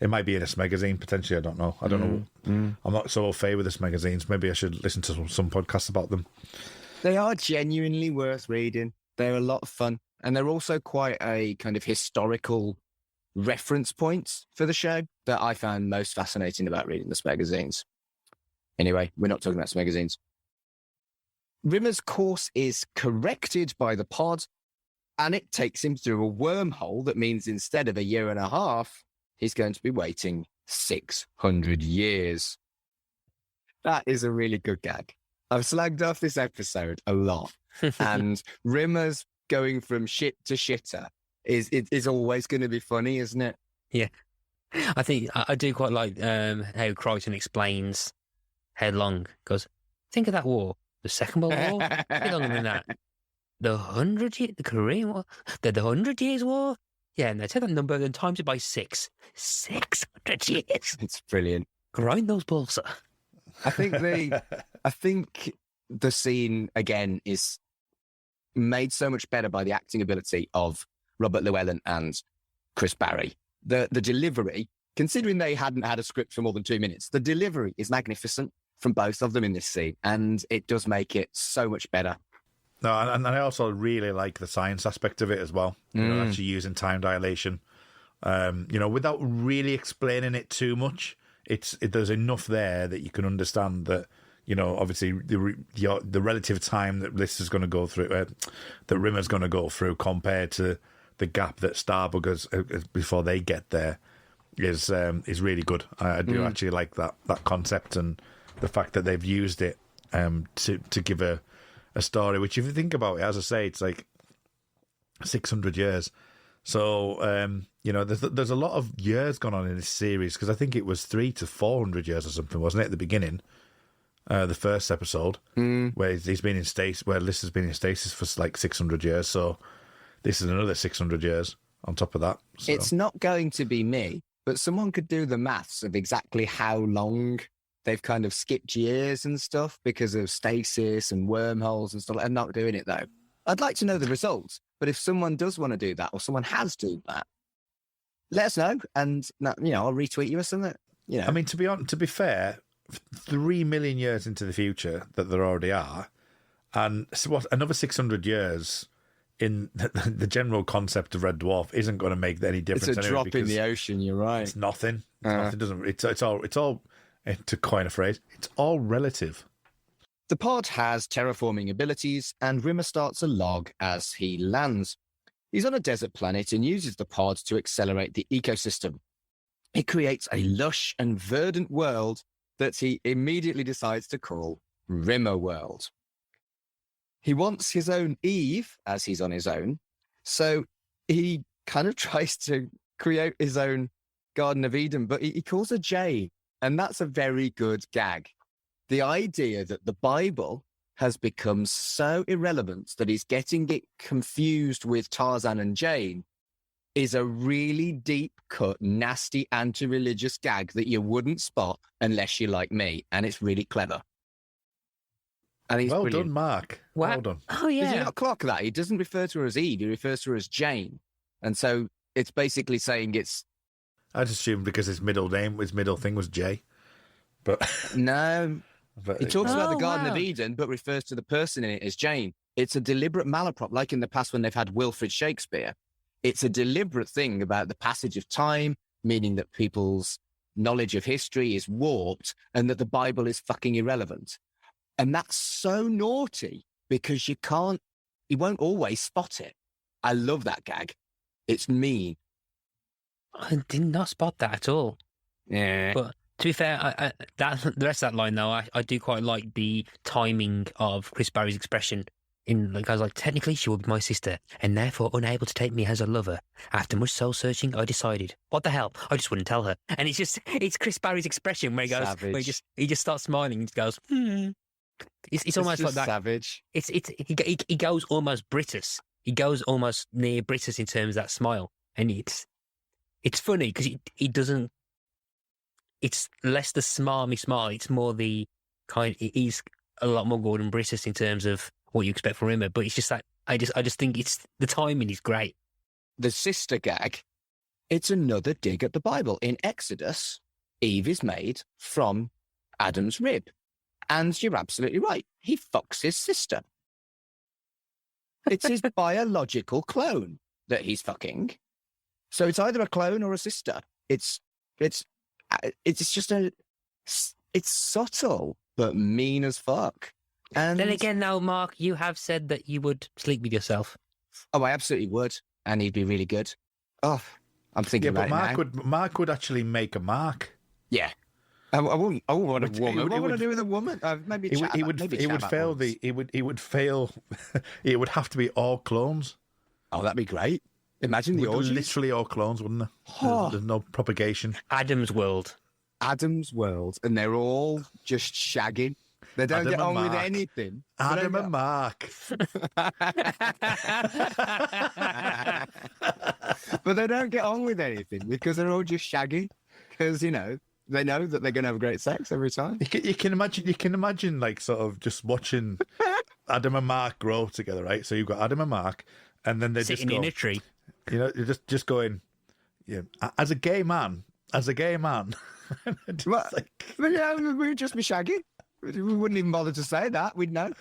it might be in this magazine potentially. I don't know. I'm not so au fait with this magazines. Maybe I should listen to some podcasts about them. They are genuinely worth reading. They're a lot of fun, and they're also quite a kind of historical reference points for the show that I found most fascinating about reading this magazines. Anyway, we're not talking about magazines. Rimmer's course is corrected by the pod, and it takes him through a wormhole that means instead of a year and a half, he's going to be waiting 600 years. That is a really good gag. I've slagged off this episode a lot, and Rimmer's going from shit to shitter is always going to be funny, isn't it? Yeah. I think I do quite like how Crichton explains how long. Goes, think of that war. The Second World War? How longer than that? The Korean War? The 100 Years War? Yeah, and they take that number and times it by 6. 600 years. It's brilliant. Grind those balls, sir. I think the scene again is made so much better by the acting ability of Robert Llewellyn and Chris Barry. The delivery, considering they hadn't had a script for more than 2 minutes, the delivery is magnificent from both of them in this scene, and it does make it so much better. No, and I also really like the science aspect of it as well. Actually using time dilation, without really explaining it too much. There's enough there that you can understand that, obviously the relative time that this is going to go through, that Rimmer's going to go through compared to the gap that Starbuggers before they get there is really good. I do actually like that concept and the fact that they've used it to give a story, which if you think about it, as I say, it's like 600 years. So, there's a lot of years gone on in this series, because I think it was 300 to 400 years or something, wasn't it, at the beginning? The first episode, where he's been in stasis, where Liz has been in stasis for like 600 years. So this is another 600 years on top of that. So. It's not going to be me, but someone could do the maths of exactly how long they've kind of skipped years and stuff because of stasis and wormholes and stuff. I'm not doing it though. I'd like to know the results, but if someone does want to do that or someone has done that, let us know, and I'll retweet you or something. I mean, to be fair, 3 million years into the future that there already are, and another 600 years in the general concept of Red Dwarf isn't going to make any difference. It's a drop in the ocean. You're right. It's nothing. It's all. To coin a phrase, it's all relative. The pod has terraforming abilities, and Rimmer starts a log as he lands. He's on a desert planet and uses the pod to accelerate the ecosystem. It creates a lush and verdant world that he immediately decides to call Rimmerworld. He wants his own Eve, as he's on his own, so he kind of tries to create his own Garden of Eden, but he calls her Jane. And that's a very good gag. The idea that the Bible has become so irrelevant that he's getting it confused with Tarzan and Jane is a really deep cut, nasty, anti-religious gag that you wouldn't spot unless you like me. And it's really clever. And he's well brilliant. Done, Mark. Wow. Well done. Oh, yeah. Did you not clock that? He doesn't refer to her as Eve, he refers to her as Jane. And so it's basically saying it's... I just assumed because his middle thing was Jay. But No. He talks about the Oh, Garden wow. of Eden, but refers to the person in it as Jane. It's a deliberate malaprop, like in the past when they've had Wilfrid Shakespeare. It's a deliberate thing about the passage of time, meaning that people's knowledge of history is warped and that the Bible is fucking irrelevant. And that's so naughty because you won't always spot it. I love that gag. It's mean. I did not spot that at all. Yeah. But to be fair, the rest of that line, though, I do quite like the timing of Chris Barry's expression I was like, technically she would be my sister, and therefore unable to take me as a lover. After much soul searching, I decided, what the hell? I just wouldn't tell her. And it's Chris Barry's expression where he goes, he just starts smiling and goes, hmm. It's almost like that. Savage. He goes almost British. He goes almost near British in terms of that smile, and it's funny because he doesn't. It's less the smarmy smile. It's more the kind. He's a lot more Gordon British in terms of what you expect from Rimmer. But it's just like I just think it's the timing is great. The sister gag. It's another dig at the Bible. In Exodus, Eve is made from Adam's rib, and you're absolutely right. He fucks his sister. It's his biological clone that he's fucking. So it's either a clone or a sister. It's just it's subtle but mean as fuck. And then again, now, Mark, you have said that you would sleep with yourself. Oh, I absolutely would, and he'd be really good. Oh, I'm thinking about it now. Mark would actually make a mark. Yeah. I wouldn't want a woman. What would I do with a woman? Maybe he would fail. It would have to be all clones. Oh, that'd be great. Imagine the orgies. Literally all clones, wouldn't there? Oh. There's no propagation. Adam's world, and they're all just shagging. They don't get on with anything. Adam and Mark. But they don't get on with anything because they're all just shagging. Because they know that they're going to have great sex every time. You can imagine, like, sort of just watching Adam and Mark grow together, right? So you've got Adam and Mark, and then they sitting just go in a tree. You're just going, yeah. As a gay man. Well, we would just be shagging. We wouldn't even bother to say that. We'd know.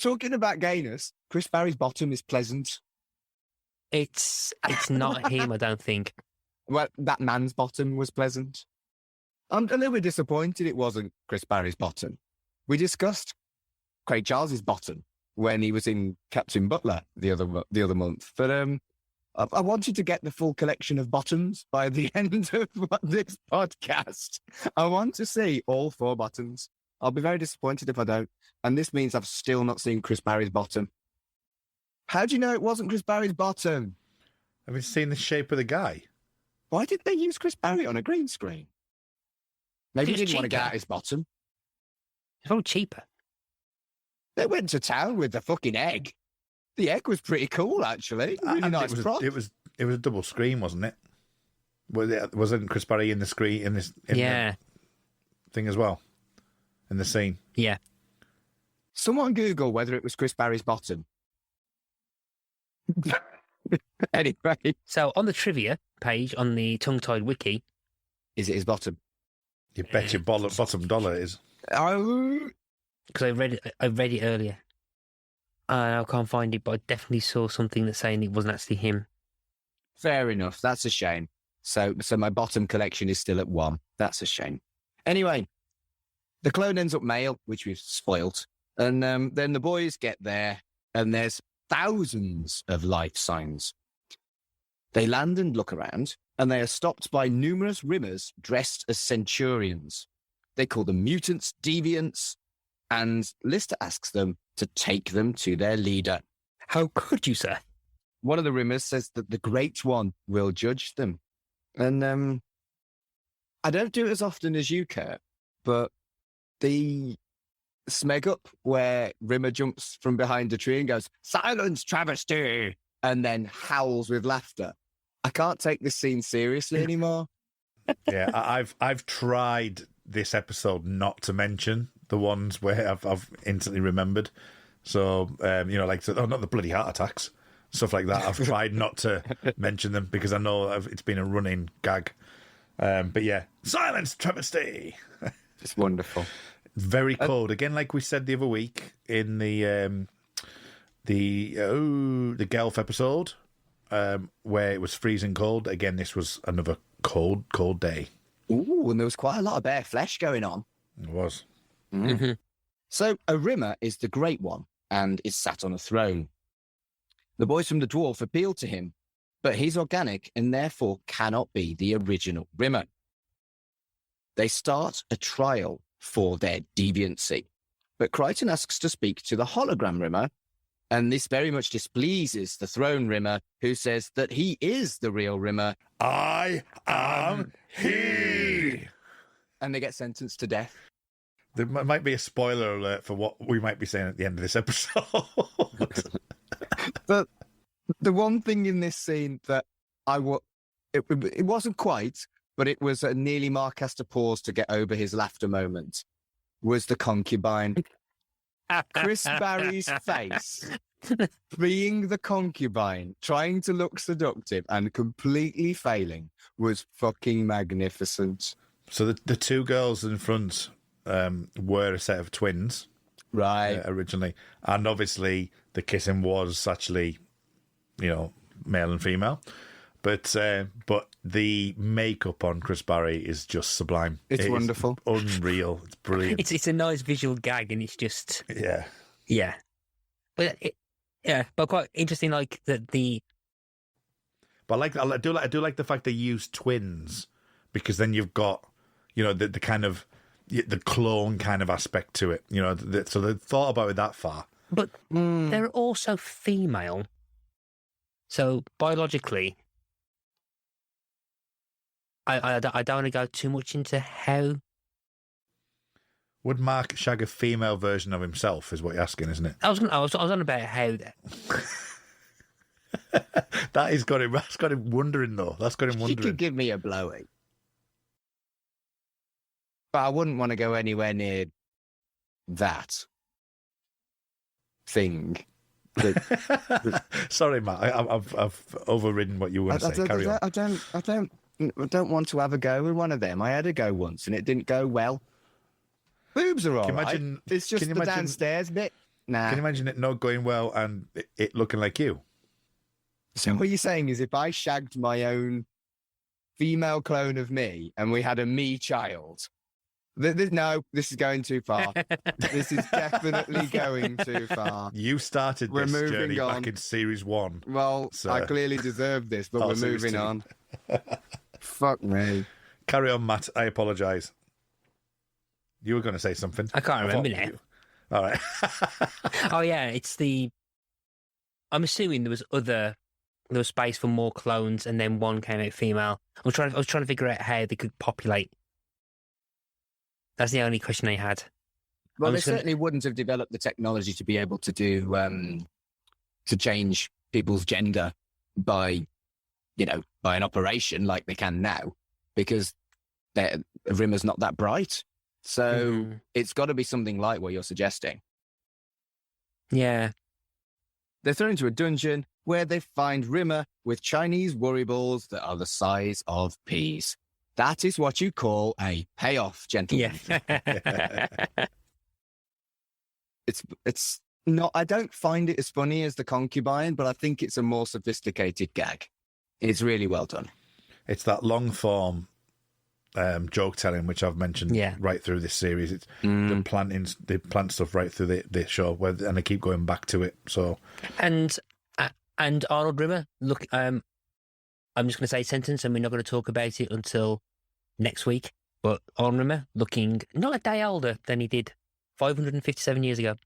Talking about gayness, Chris Barry's bottom is pleasant. It's not him, I don't think. Well, that man's bottom was pleasant. I'm a little bit disappointed it wasn't Chris Barry's bottom. We discussed Craig Charles's bottom when he was in Captain Butler the other month. But I wanted to get the full collection of bottoms by the end of this podcast. I want to see all 4 bottoms. I'll be very disappointed if I don't. And this means I've still not seen Chris Barry's bottom. How do you know it wasn't Chris Barry's bottom? Have you seen the shape of the guy? Why did they use Chris Barry on a green screen? Maybe he didn't want to get out his bottom. It's all cheaper. They went to town with the fucking egg. The egg was pretty cool, actually. Really nice prop. It was a double screen, wasn't it? Wasn't Chris Barry in the screen in the thing as well? In the scene. Yeah. Someone Google whether it was Chris Barry's bottom. Anyway. So on the trivia page on the Tongue-Tied Wiki. Is it his bottom? You bet your bottom dollar it is. Oh. Because I read it earlier. I can't find it, but I definitely saw something that's saying it wasn't actually him. Fair enough. That's a shame. So my bottom collection is still at 1. That's a shame. Anyway, the clone ends up male, which we've spoilt. And then the boys get there, and there's thousands of life signs. They land and look around, and they are stopped by numerous Rimmers dressed as centurions. They call them mutants, deviants, and Lister asks them to take them to their leader. How could you, sir? One of the Rimmers says that the Great One will judge them. And I don't do it as often as you, Kurt, but the smeg up where Rimmer jumps from behind a tree and goes, "Silence, travesty!" and then howls with laughter. I can't take this scene seriously anymore. Yeah, I've tried this episode not to mention the ones where I've instantly remembered. So, not the bloody heart attacks, stuff like that. I've tried not to mention them because I know it's been a running gag. But yeah, silence, travesty. It's wonderful. Very cold. Again, like we said the other week in the Gelf episode, where it was freezing cold. Again, this was another cold day. Ooh, and there was quite a lot of bare flesh going on. It was. Mm-hmm. So a Rimmer is the Great One and is sat on a throne. The boys from the Dwarf appeal to him, but he's organic and therefore cannot be the original Rimmer. They start a trial for their deviancy, but Crichton asks to speak to the hologram Rimmer, and this very much displeases the throne Rimmer, who says that he is the real Rimmer. I am he. And they get sentenced to death. There might be a spoiler alert for what we might be saying at the end of this episode. But the one thing in this scene that it wasn't quite, but it was nearly Mark has to pause to get over his laughter moment, was the concubine. Chris Barry's face being the concubine, trying to look seductive and completely failing, was fucking magnificent. So the two girls in front were a set of twins, right? Originally, and obviously the kissing was actually, male and female. But the makeup on Chris Barry is just sublime. It's wonderful, unreal. It's brilliant. It's a nice visual gag, and it's just yeah. But but quite interesting. Like the. But I do like the fact they use twins, because then you've got the kind of the clone kind of aspect to it. So they thought about it that far. But they're also female, so biologically. I don't want to go too much into how. Would Mark shag a female version of himself? Is what you're asking, isn't it? I was on about how. That's got him wondering though. That's got him wondering. She could give me a blowy, but I wouldn't want to go anywhere near that thing. Sorry, Matt. I've overridden what you were going to say. Carry on. I don't want to have a go with one of them. I had a go once and it didn't go well. Boobs are all right. It's just the downstairs bit. Nah. Can you imagine it not going well and it looking like you? So what you're saying is if I shagged my own female clone of me and we had a me child... No, this is going too far. This is definitely going too far. You started this journey back in series 1. Well, so. I clearly deserve this, but we're moving on. Fuck me. Carry on, Matt. I apologise. You were going to say something. I can't remember now. All right. Oh, yeah, it's the... I'm assuming there was space for more clones and then one came out female. I was trying to figure out how they could populate. That's the only question I had. Well, they certainly wouldn't have developed the technology to be able to do to change people's gender by an operation like they can now, because Rimmer's not that bright. So it's got to be something like what you're suggesting. Yeah. They're thrown into a dungeon where they find Rimmer with Chinese worry balls that are the size of peas. That is what you call a payoff, gentlemen. Yeah. It's not. I don't find it as funny as the concubine, but I think it's a more sophisticated gag. It's really well done. It's that long form joke telling, which I've mentioned right through this series. It's the plant stuff right through the show, and they keep going back to it. So and Arnold Rimmer, look. I'm just going to say a sentence and we're not going to talk about it until next week. But Arnold Rimmer looking not a day older than he did 557 years ago.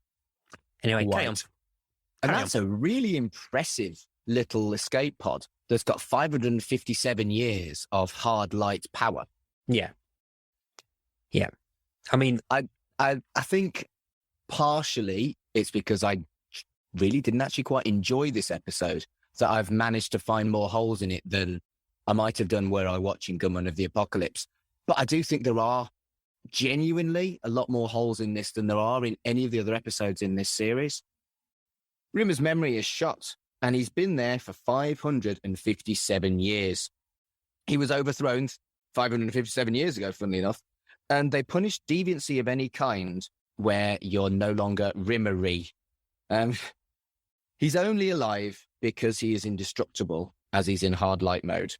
Anyway, carry on. And that's a really impressive little escape pod that's got 557 years of hard light power. Yeah. Yeah. I mean, I think partially it's because I really didn't actually quite enjoy this episode, that I've managed to find more holes in it than I might have done were I watching Gunman of the Apocalypse. But I do think there are genuinely a lot more holes in this than there are in any of the other episodes in this series. Rimmer's memory is shot, and he's been there for 557 years. He was overthrown 557 years ago, funnily enough, and they punished deviancy of any kind where you're no longer Rimmery. He's only alive because he is indestructible, as he's in hard light mode.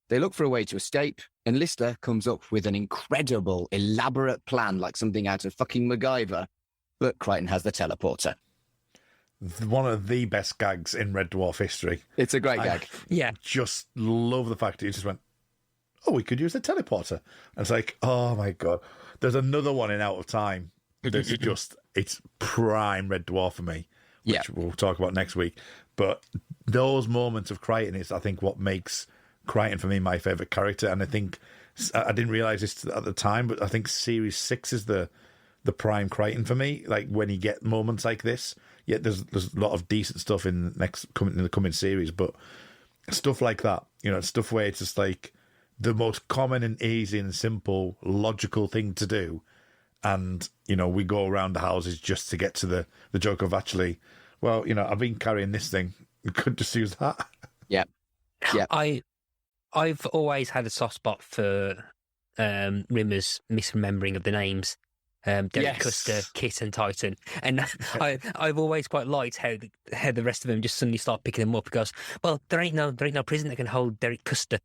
They look for a way to escape, and Lister comes up with an incredible, elaborate plan like something out of fucking MacGyver, but Crichton has the teleporter. One of the best gags in Red Dwarf history. It's a great gag. Yeah. Just love the fact that he just went, oh, we could use the teleporter. And it's like, oh my God. There's another one in Out of Time it's prime Red Dwarf for me, which Yeah. we'll talk about next week. But those moments of Crichton is, I think, what makes Crichton for me my favourite character. And I think I didn't realise this at the time, but I think Series 6 is the prime Crichton for me. Like when you get moments like this, yeah, there's a lot of decent stuff in the coming series, but stuff like that, stuff where it's just like the most common and easy and simple, logical thing to do. And, we go around the houses just to get to the joke of actually, well, I've been carrying this thing. We could just use that. Yeah. Yeah. I've always had a soft spot for Rimmer's misremembering of the names. Derek Yes. Custer, Kit, and Titan, and I've always quite liked how the rest of them just suddenly start picking them up because, well, there ain't no prison that can hold Derek Custer.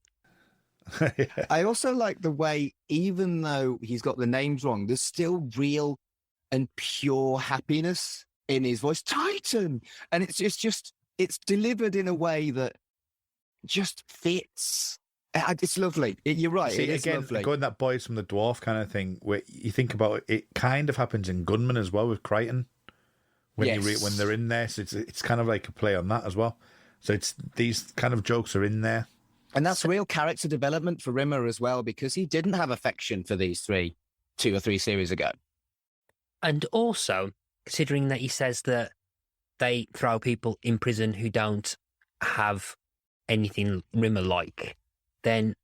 Yeah. I also like the way, even though he's got the names wrong, there's still real and pure happiness in his voice. Titan! And it's delivered in a way that just fits. It's lovely. You're right. See, it is again, lovely. going that Boys from the Dwarf kind of thing, where you think about it kind of happens in Gunman as well with Crichton. When Yes. when they're in there, so it's kind of like a play on that as well. So it's these kind of jokes are in there. And that's real character development for Rimmer as well, because he didn't have affection for these 2 or 3 series ago. And also, considering that he says that they throw people in prison who don't have anything Rimmer-like, then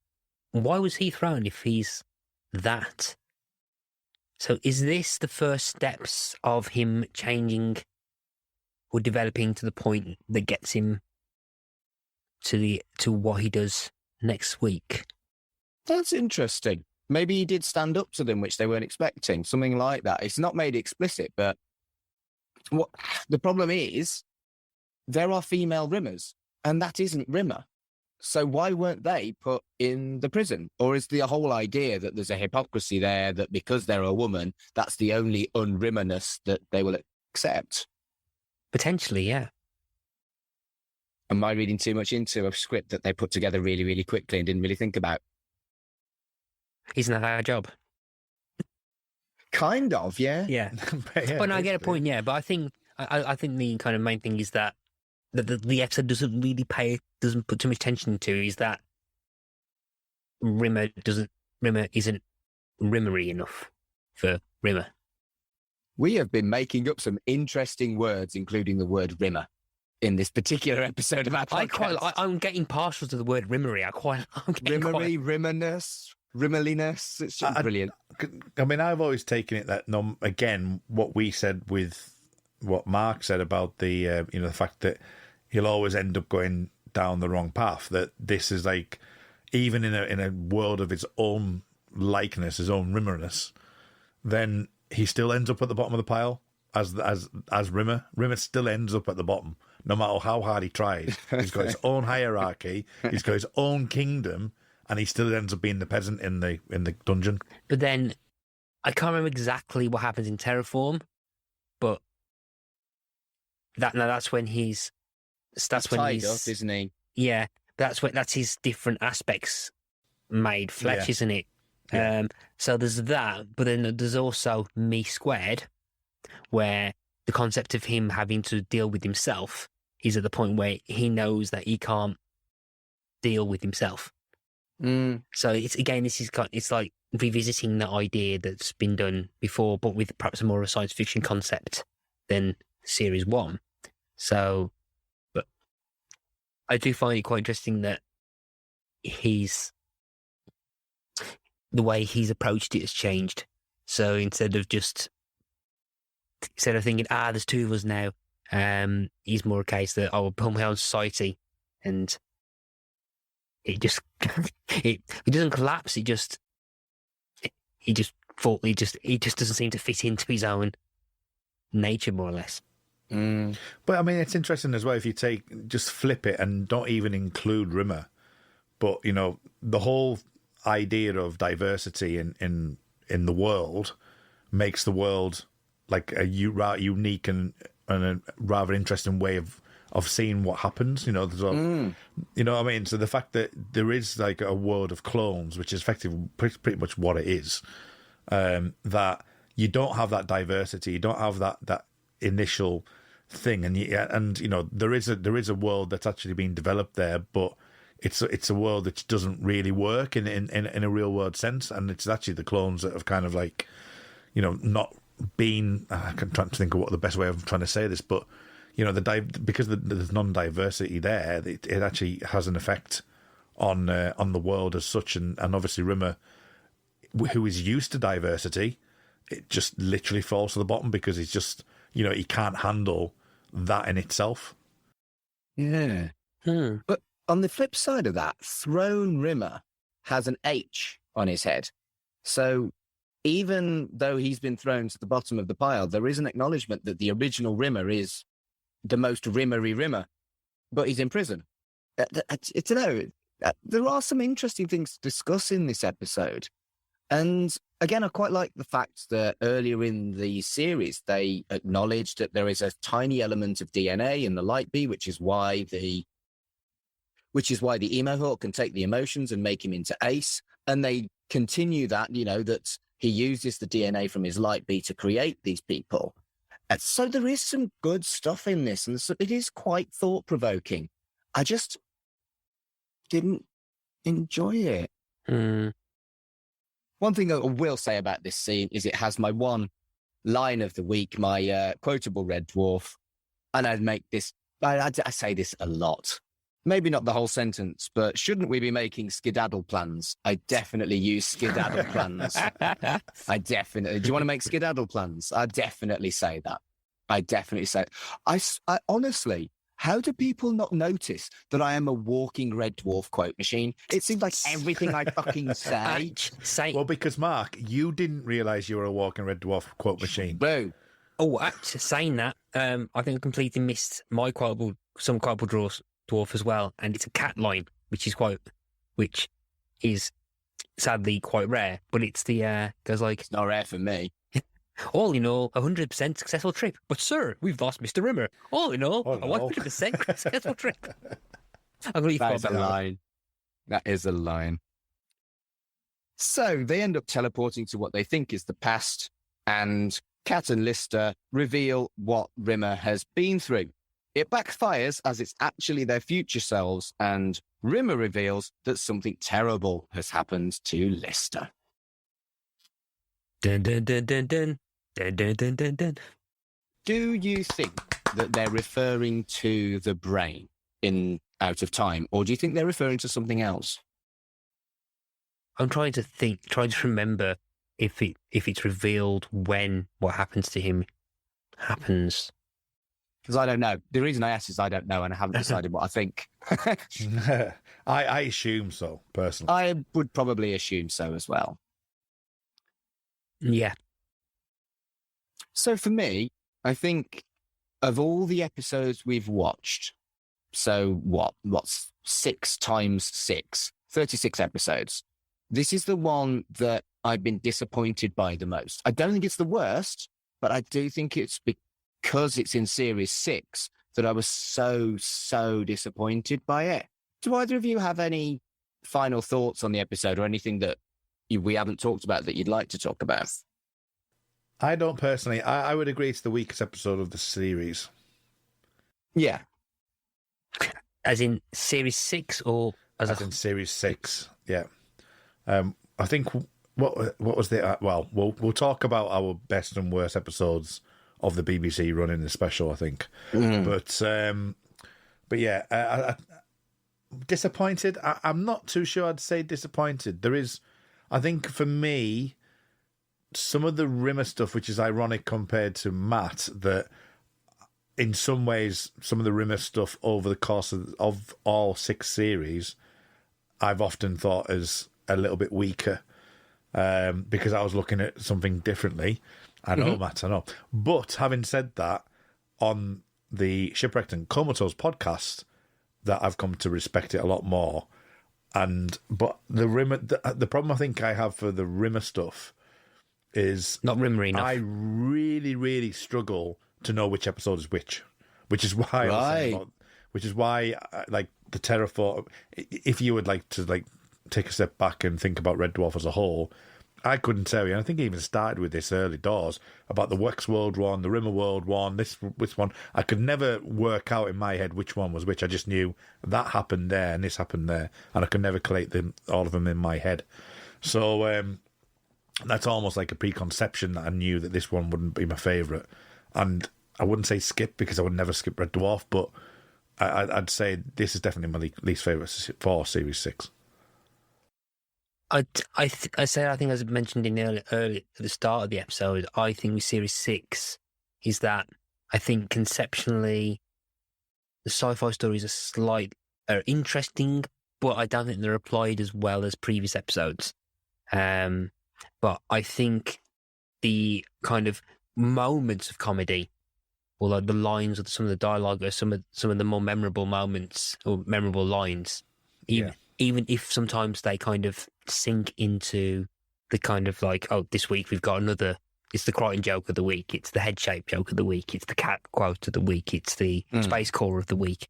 why was he thrown if he's that? So is this the first steps of him changing or developing to the point that gets him to what he does next week? That's interesting. Maybe he did stand up to them, which they weren't expecting, something like that. It's not made explicit, but what the problem is, there are female Rimmers, and that isn't Rimmer. So why weren't they put in the prison? Or is the whole idea that there's a hypocrisy there, that because they're a woman, that's the only unrimmerness that they will accept? Potentially, yeah. Am I reading too much into a script that they put together really, really quickly and didn't really think about? Isn't that our job? Kind of, yeah. Yeah. Yeah, But no, I get a basically. point, yeah. But I think the kind of main thing is that the episode doesn't put too much attention to is that Rimmer isn't Rimmery enough for Rimmer. We have been making up some interesting words, including the word Rimmer, in this particular episode of our podcast. I'm getting partial to the word Rimmery. Rimmery, Rimmerness, Rimmerliness. It's just brilliant. I mean, I've always taken it that, again, what we said with what Mark said about the the fact that he'll always end up going down the wrong path, that this is like, even in a world of its own likeness, his own Rimmerness, then he still ends up at the bottom of the pile as Rimmer. Rimmer still ends up at the bottom, no matter how hard he tries. He's got his own hierarchy, he's got his own kingdom, and he still ends up being the peasant in the dungeon. But then I can't remember exactly what happens in Terraform, but that's when he's Tied up, isn't he? Yeah, that's his different aspects made flesh, Yeah. isn't it? Yeah. So there's that, but then there's also Me Squared, where the concept of him having to deal with himself is at the point where he knows that he can't deal with himself. So it's like revisiting the idea that's been done before, but with perhaps a more of a science fiction concept than Series 1. So, but I do find it quite interesting that the way he's approached it has changed. So instead of thinking, there's 2 of us now, he's more a case that I will build my own society, and it just it doesn't collapse. He just doesn't seem to fit into his own nature, more or less. But I mean, it's interesting as well if you just flip it and don't even include Rimmer, but the whole idea of diversity in the world makes the world like a unique and a rather interesting way of seeing what happens. There's you know what I mean. So the fact that there is like a world of clones, which is effectively pretty much what it is, that you don't have that diversity. You don't have that initial thing, and there is a world that's actually being developed there, but it's a world that doesn't really work in a real world sense, and it's actually the clones that have kind of like, not been. I'm trying to think of what the best way of trying to say this, but because there's non-diversity there, it actually has an effect on the world as such, and obviously Rimmer, who is used to diversity, it just literally falls to the bottom because he's just he can't handle that in itself. Yeah. But on the flip side of that, Throne Rimmer has an H on his head. So even though he's been thrown to the bottom of the pile, there is an acknowledgement that the original Rimmer is the most Rimmery Rimmer, but he's in prison. I don't know. There are some interesting things to discuss in this episode. And again, I quite like the fact that earlier in the series, they acknowledged that there is a tiny element of DNA in the light bee, which is why the emo hawk can take the emotions and make him into Ace. And they continue that, that he uses the DNA from his light bee to create these people. And so there is some good stuff in this, and so it is quite thought-provoking. I just didn't enjoy it. One thing I will say about this scene is it has my one line of the week, my quotable Red Dwarf. And I say this a lot. Maybe not the whole sentence, but shouldn't we be making skedaddle plans? I definitely use skedaddle plans. Do you want to make skedaddle plans? I definitely say that. I honestly, how do people not notice that I am a walking Red Dwarf quote machine? It seems like everything I fucking say. Well, because Mark, you didn't realise you were a walking Red Dwarf quote machine. Boo. Oh, actually, saying that, I think I completely missed my quotable dwarf as well, and it's a cat line, which is sadly quite rare. But it's the goes like, it's not rare for me. All in all, 100% successful trip. But sir, we've lost Mr. Rimmer. All in all, a 100% successful trip. I'm going to That is a line. That is a line. So they end up teleporting to what they think is the past, and Kat and Lister reveal what Rimmer has been through. It backfires as it's actually their future selves, and Rimmer reveals that something terrible has happened to Lister. Dun, dun, dun, dun, dun. Dun, dun, dun, dun, dun. Do you think that they're referring to the brain in Out of Time, or do you think they're referring to something else? I'm trying to remember if it's revealed when what happens to him happens. Because I don't know. The reason I asked is I don't know, and I haven't decided what I think. I assume so, personally. I would probably assume so as well. Yeah. So for me, I think of all the episodes we've watched, so what's 6 times 6, 36 episodes. This is the one that I've been disappointed by the most. I don't think it's the worst, but I do think it's because it's in series 6 that I was so disappointed by it. Do either of you have any final thoughts on the episode or anything that we haven't talked about that you'd like to talk about? I don't personally. I would agree it's the weakest episode of the series. Yeah. As in series 6 or as in series 6? Yeah. I think what was the well, we'll talk about our best and worst episodes of the BBC run in the special, I think. But yeah, disappointed. I'm not too sure I'd say disappointed. There is, I think for me, some of the Rimmer stuff, which is ironic compared to Matt, that in some ways, some of the Rimmer stuff over the course of all 6 series, I've often thought is a little bit weaker because I was looking at something differently. I know, Matt, I know. But having said that, on the Shipwrecked and Comatose podcast, that I've come to respect it a lot more. But the Rimmer, the problem I think I have for the Rimmer stuff is not Rimmer enough. I really, really struggle to know which episode is which is why like the Terraform. If you would like to like take a step back and think about Red Dwarf as a whole, I couldn't tell you. I think it even started with this early doors about the Wexworld one, the Rimmerworld one, this one. I could never work out in my head which one was which. I just knew that happened there and this happened there, and I could never collate all of them in my head. So that's almost like a preconception that I knew that this one wouldn't be my favourite. And I wouldn't say skip because I would never skip Red Dwarf, but I'd say this is definitely my least favourite for Series 6. I think as I mentioned in early at the start of the episode, I think with Series 6 is that I think conceptually the sci-fi stories are interesting, but I don't think they're applied as well as previous episodes. But I think the kind of moments of comedy, or like the lines or some of the dialogue, or some of the more memorable moments or memorable lines, even if sometimes they kind of sink into the kind of like, oh, this week we've got another. It's the Crichton joke of the week. It's the head shape joke of the week. It's the cat quote of the week. It's the space core of the week.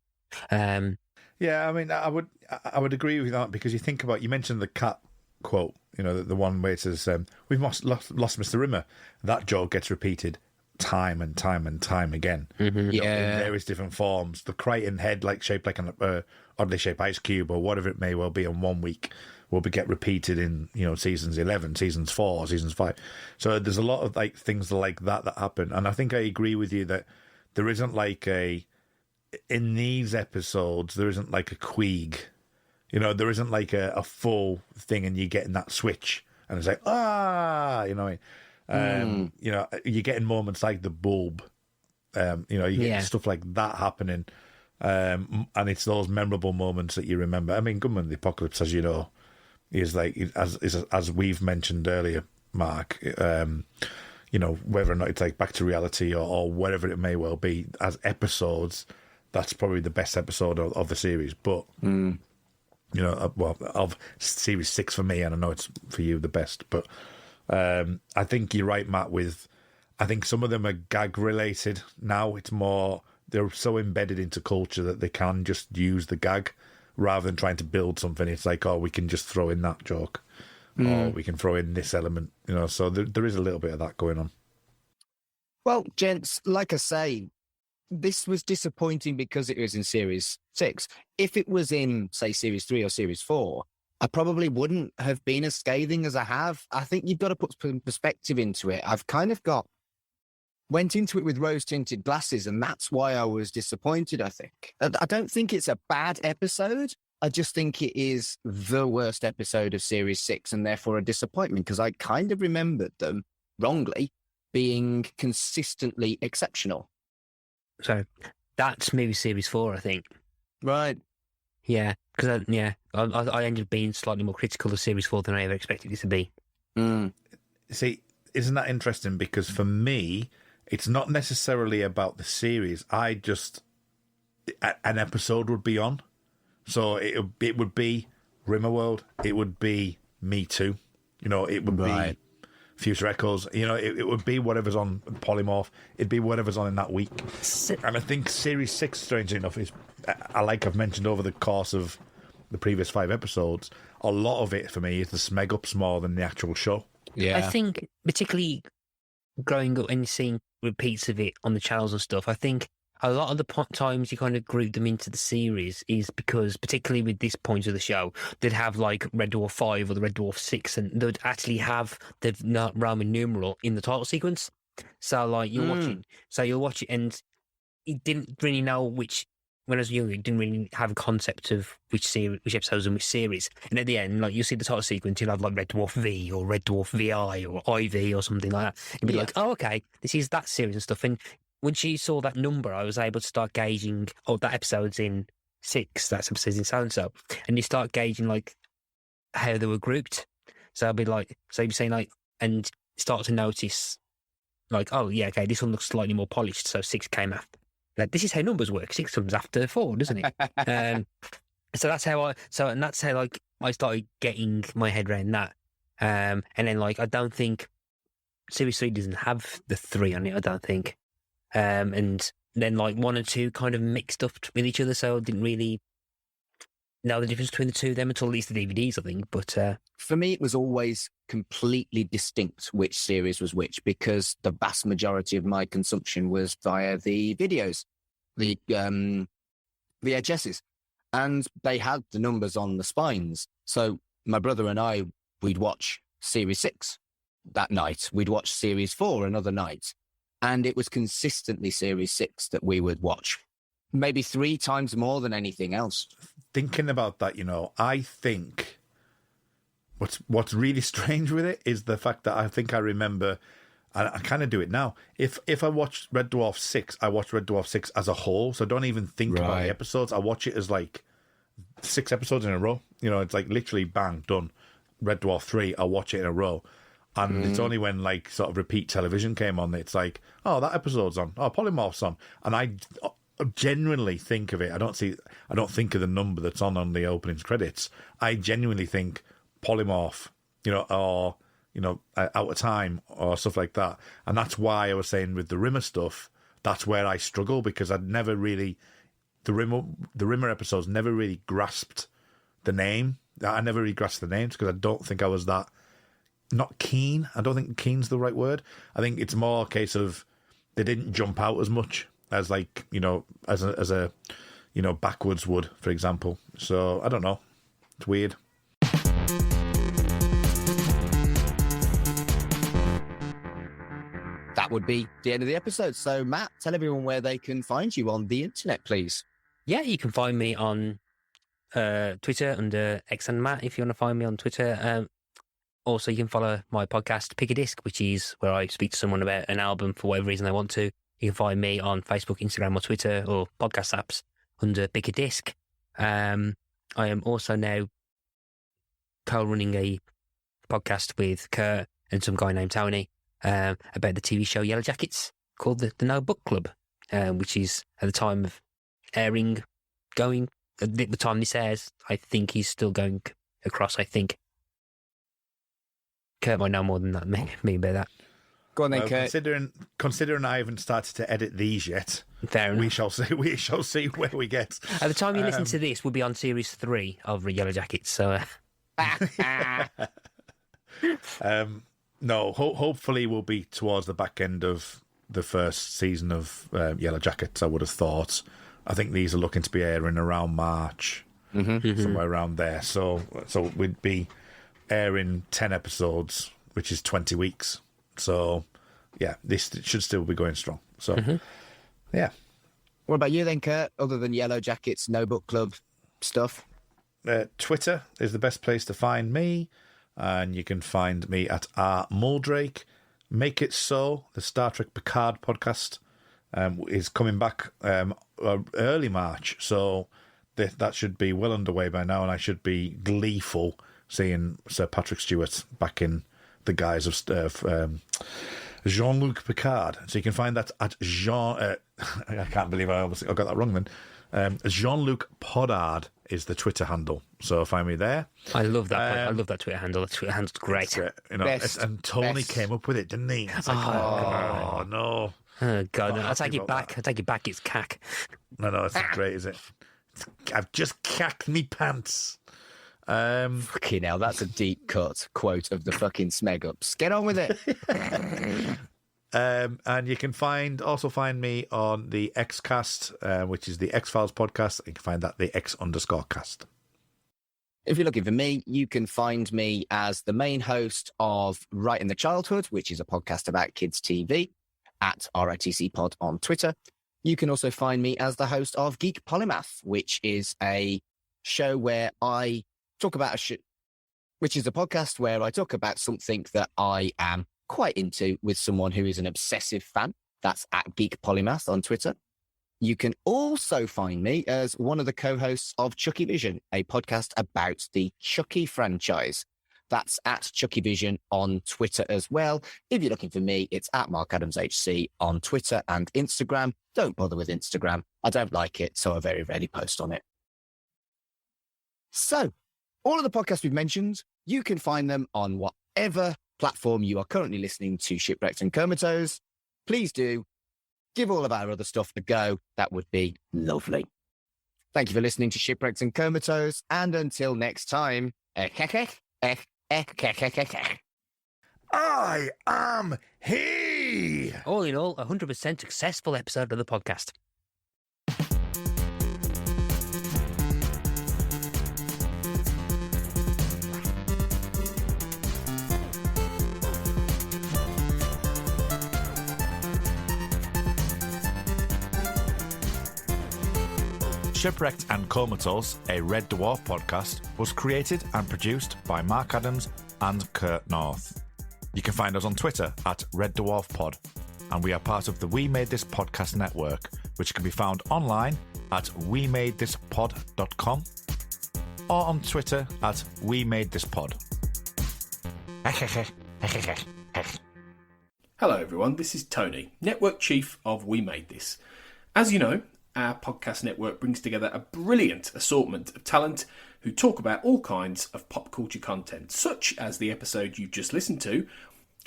Yeah, I mean, I would agree with that, because you mentioned the cat quote, the one where it says, we've lost Mr. Rimmer. That joke gets repeated time and time and time again. Mm-hmm. In various different forms. The Crichton head, shaped like an oddly shaped ice cube or whatever it may well be in 1 week, will get repeated in, seasons 11, seasons 4, seasons 5. So there's a lot of things like that happen. And I think I agree with you that there isn't in these episodes, there isn't a queeg. There isn't a full thing and you're getting that switch and it's you're getting moments like the bulb. You're getting stuff like that happening. And it's those memorable moments that you remember. I mean, Gunman the Apocalypse, as you know, is as we've mentioned earlier, Mark, whether or not it's like Back to Reality or whatever it may well be, as episodes, that's probably the best episode of the series. But of Series 6 for me, and I know it's for you the best, but I think you're right, Matt, I think some of them are gag related now. It's more, they're so embedded into culture that they can just use the gag rather than trying to build something. It's like, oh, we can just throw in that joke or we can throw in this element, so there is a little bit of that going on. Well, gents, like I say, this was disappointing because it was in Series 6. If it was in, say, Series 3 or Series 4, I probably wouldn't have been as scathing as I have. I think you've got to put some perspective into it. I've kind of went into it with rose-tinted glasses, and that's why I was disappointed, I think. I don't think it's a bad episode. I just think it is the worst episode of Series 6 and therefore a disappointment, because I kind of remembered them, wrongly, being consistently exceptional. So that's maybe Series 4, I think. Right. Yeah, because I ended up being slightly more critical of Series 4 than I ever expected it to be. See, isn't that interesting? Because for me, it's not necessarily about the series. An episode would be on. So it would be Rimmerworld. It would be Me Too. It would be Future Echoes. It would be whatever's on Polymorph. It'd be whatever's on in that week. And I think Series 6, strangely enough, is, like I've mentioned over the course of the previous 5 episodes, a lot of it for me is the smeg-ups more than the actual show. Yeah. I think, particularly growing up and seeing repeats of it on the channels and stuff, I think a lot of the times you kind of group them into the series is because, particularly with this point of the show, they'd have like Red Dwarf 5 or the Red Dwarf 6, and they'd actually have the Roman numeral in the title sequence. So you'll watch it, and you didn't really know which. When I was younger, you didn't really have a concept of which episodes and which series. And at the end, you'll see the title sequence, you'll have like Red Dwarf V or Red Dwarf VI or IV or something like that. You'd be like, oh, okay, this is that series and stuff. And when she saw that number, I was able to start gauging, that episode's in 6, that episode's in so-and-so. And you start gauging how they were grouped. So you'd be saying and start to notice oh yeah, okay, this one looks slightly more polished, so 6 came after. This is how numbers work. 6 comes after 4, doesn't it? So that's how I started getting my head around that. And then I don't think Series 3 doesn't have the 3 on it, I don't think. And then 1 and 2 kind of mixed up with each other, so I didn't really know the difference between the two of them until at least the DVDs, I think. But For me, it was always completely distinct which series was which, because the vast majority of my consumption was via the videos, the VHSs, and they had the numbers on the spines. So my brother and I, we'd watch Series 6 that night. We'd watch Series 4 another night. And it was consistently Series 6 that we would watch, maybe 3 times more than anything else. Thinking about that, I think what's really strange with it is the fact that I think I remember, and I kind of do it now. If I watch Red Dwarf 6, I watch Red Dwarf 6 as a whole, so I don't even think about the episodes. I watch it as like 6 episodes in a row. It's like literally bang, done. Red Dwarf 3, I watch it in a row. And it's only when like sort of repeat television came on, it's like, oh, that episode's on. Oh, Polymorph's on. And I genuinely think of it. I don't think of the number that's on the opening credits. I genuinely think Polymorph, or Out of Time or stuff like that. And that's why I was saying with the Rimmer stuff, that's where I struggle, because I'd never really, the Rimmer episodes never really grasped the name. I never really grasped the names because I don't think I was that, not keen. I don't think keen's the right word. I think it's more a case of they didn't jump out as much as like, as a backwards would, for example. So I don't know. It's weird. That would be the end of the episode. So, Matt, tell everyone where they can find you on the internet, please. yeah, you can find me on Twitter under XandMatt if you want to find me on Twitter. Also, you can follow my podcast, Pick a Disc, which is where I speak to someone about an album for whatever reason they want to. You can find me on Facebook, Instagram, or Twitter, or podcast apps under Pick a Disc. I am also now co-running a podcast with Kurt and some guy named Tony about the TV show Yellow Jackets called the No Book Club, which is at the time of airing, at the time this airs, I think he's still going across, I think. Kurt might know more than that, me about that. Go on then, Kurt. Considering I haven't started to edit these yet, Fair enough. We shall see where we get. At the time you listen to this, we'll be on series 3 of Yellow Jackets. So, no, hopefully we'll be towards the back end of the first season of Yellow Jackets. I would have thought. I think these are looking to be airing around March, somewhere around there. So we'd be airing 10 episodes, which is 20 weeks. So, yeah, this should still be going strong. So, yeah. What about you then, Kurt, other than Yellow Jackets, No Book Club stuff? Twitter is the best place to find me, and you can find me at @Muldrake. Make It So, the Star Trek Picard podcast, is coming back early March, so that should be well underway by now, and I should be gleeful seeing Sir Patrick Stewart back in the guise of Jean-Luc Picard. So you can find that at I can't believe I got that wrong then. Jean-Luc Podard is the Twitter handle. So find me there. I love that. I love that Twitter handle. The Twitter handle's great. And Tony came up with it, didn't he? It's like, oh no. Oh God! I take it back. I take it back. It's cack. No, it's not great, is it? I've just cacked me pants. Fucking hell, that's a deep cut quote of the fucking Smeg Ups. Get on with it. And you can also find me on the Xcast, which is the X-Files podcast. You can find that the X_cast. If you're looking for me, you can find me as the main host of Right in the Childhood, which is a podcast about kids' TV, at RITC Pod on Twitter. You can also find me as the host of Geek Polymath, which is a show where I talk about which is a podcast where I talk about something that I am quite into with someone who is an obsessive fan. That's at Geek Polymath on Twitter. You can also find me as one of the co-hosts of Chucky Vision, a podcast about the Chucky franchise. That's at Chucky Vision on Twitter as well. If you're looking for me, it's at Mark Adams HC on Twitter and Instagram. Don't bother with Instagram. I don't like it, so I very rarely post on it. So, all of the podcasts we've mentioned, you can find them on whatever platform you are currently listening to Shipwrecked and Comatose. Please do give all of our other stuff a go. That would be lovely. Thank you for listening to Shipwrecks and Comatose, and until next time, I am he. All in all, 100% successful episode of the podcast. Shipwrecked and Comatose, a Red Dwarf podcast, was created and produced by Mark Adams and Kurt North. You can find us on Twitter at Red Dwarf Pod, and we are part of the We Made This Podcast network, which can be found online at wemadethispod.com or on Twitter at wemadethispod. Hello everyone, this is Tony, Network Chief of We Made This. As you know, our podcast network brings together a brilliant assortment of talent who talk about all kinds of pop culture content, such as the episode you've just listened to.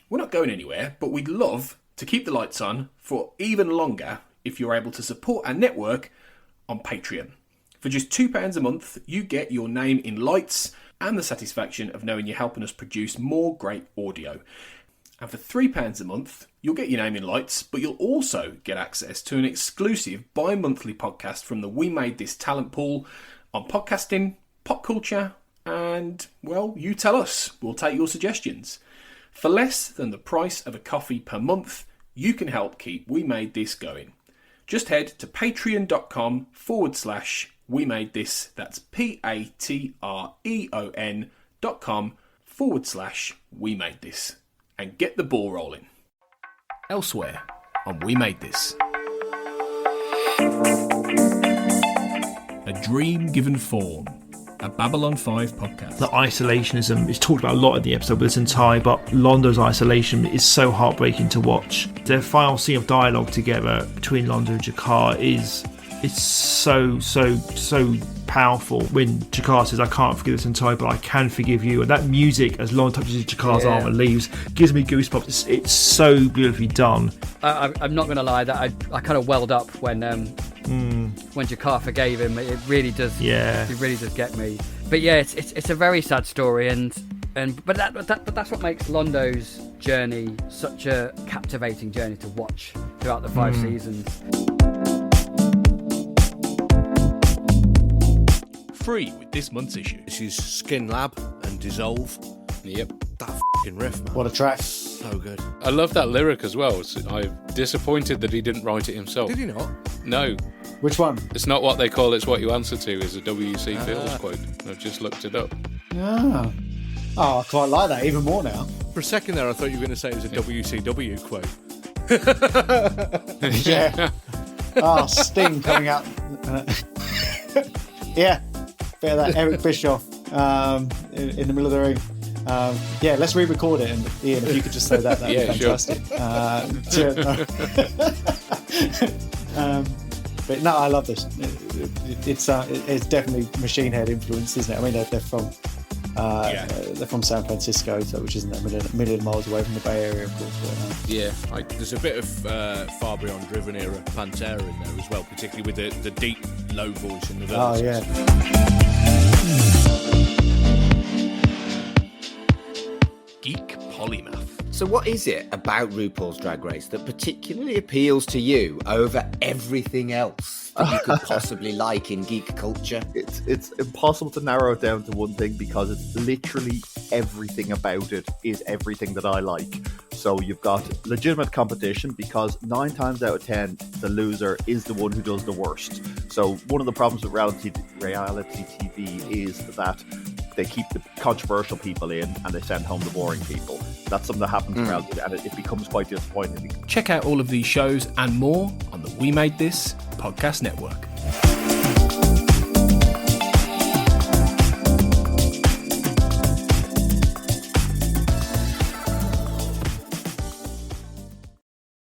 We're not going anywhere, but we'd love to keep the lights on for even longer if you're able to support our network on Patreon. For just £2 a month, you get your name in lights and the satisfaction of knowing you're helping us produce more great audio. And for £3 a month, you'll get your name in lights, but you'll also get access to an exclusive bi-monthly podcast from the We Made This talent pool on podcasting, pop culture, and, well, you tell us. We'll take your suggestions. For less than the price of a coffee per month, you can help keep We Made This going. Just head to patreon.com/We Made This. That's patreon.com/We Made This. And get the ball rolling. Elsewhere on We Made This. A Dream Given Form, a Babylon 5 podcast. The isolationism is talked about a lot in the episode, but it's entire. But Londo's isolation is so heartbreaking to watch. The final scene of dialogue together between Londo and Jakar it's so powerful. When Jakar says, "I can't forgive this entire, but I can forgive you," and that music as Londo touches Jakar's arm and leaves gives me goosebumps. It's so beautifully done. I'm not going to lie, that I kind of welled up when Jakar forgave him. It really does. Yeah, it really does get me. But yeah, it's a very sad story, but that's what makes Londo's journey such a captivating journey to watch throughout the 5 seasons. Free with this month's issue. This is Skin Lab and Dissolve. Yep. That f***ing riff, man. What a track. So good. I love that lyric as well. I'm disappointed that he didn't write it himself. Did he not? No. Which one? It's not what they call It's What You Answer To is a W.C. Fields quote. I've just looked it up. Ah. Oh, I quite like that even more now. For a second there, I thought you were going to say it was a WCW quote. Yeah. Sting coming out. Yeah. Bit of that Eric Bischoff in the middle of the ring. Let's re-record it, and Ian, if you could just say that'd be fantastic. Sure. But no, I love this. It's definitely Machine Head influence, isn't it? I mean, they're from San Francisco, so which isn't a million miles away from the Bay Area, of course. But, there's a bit of Far Beyond Driven era Pantera in there as well, particularly with the deep, low voice in the verses. Oh yeah. Geek Polymath. So what is it about RuPaul's Drag Race that particularly appeals to you over everything else that you could possibly like in geek culture? It's impossible to narrow it down to one thing because it's literally everything about it is everything that I like. So you've got legitimate competition because 9 times out of 10 the loser is the one who does the worst. So one of the problems with reality TV is that they keep the controversial people in and they send home the boring people. That's something that happens in reality, and it becomes quite disappointing. Check out all of these shows and more on the We Made This podcast network.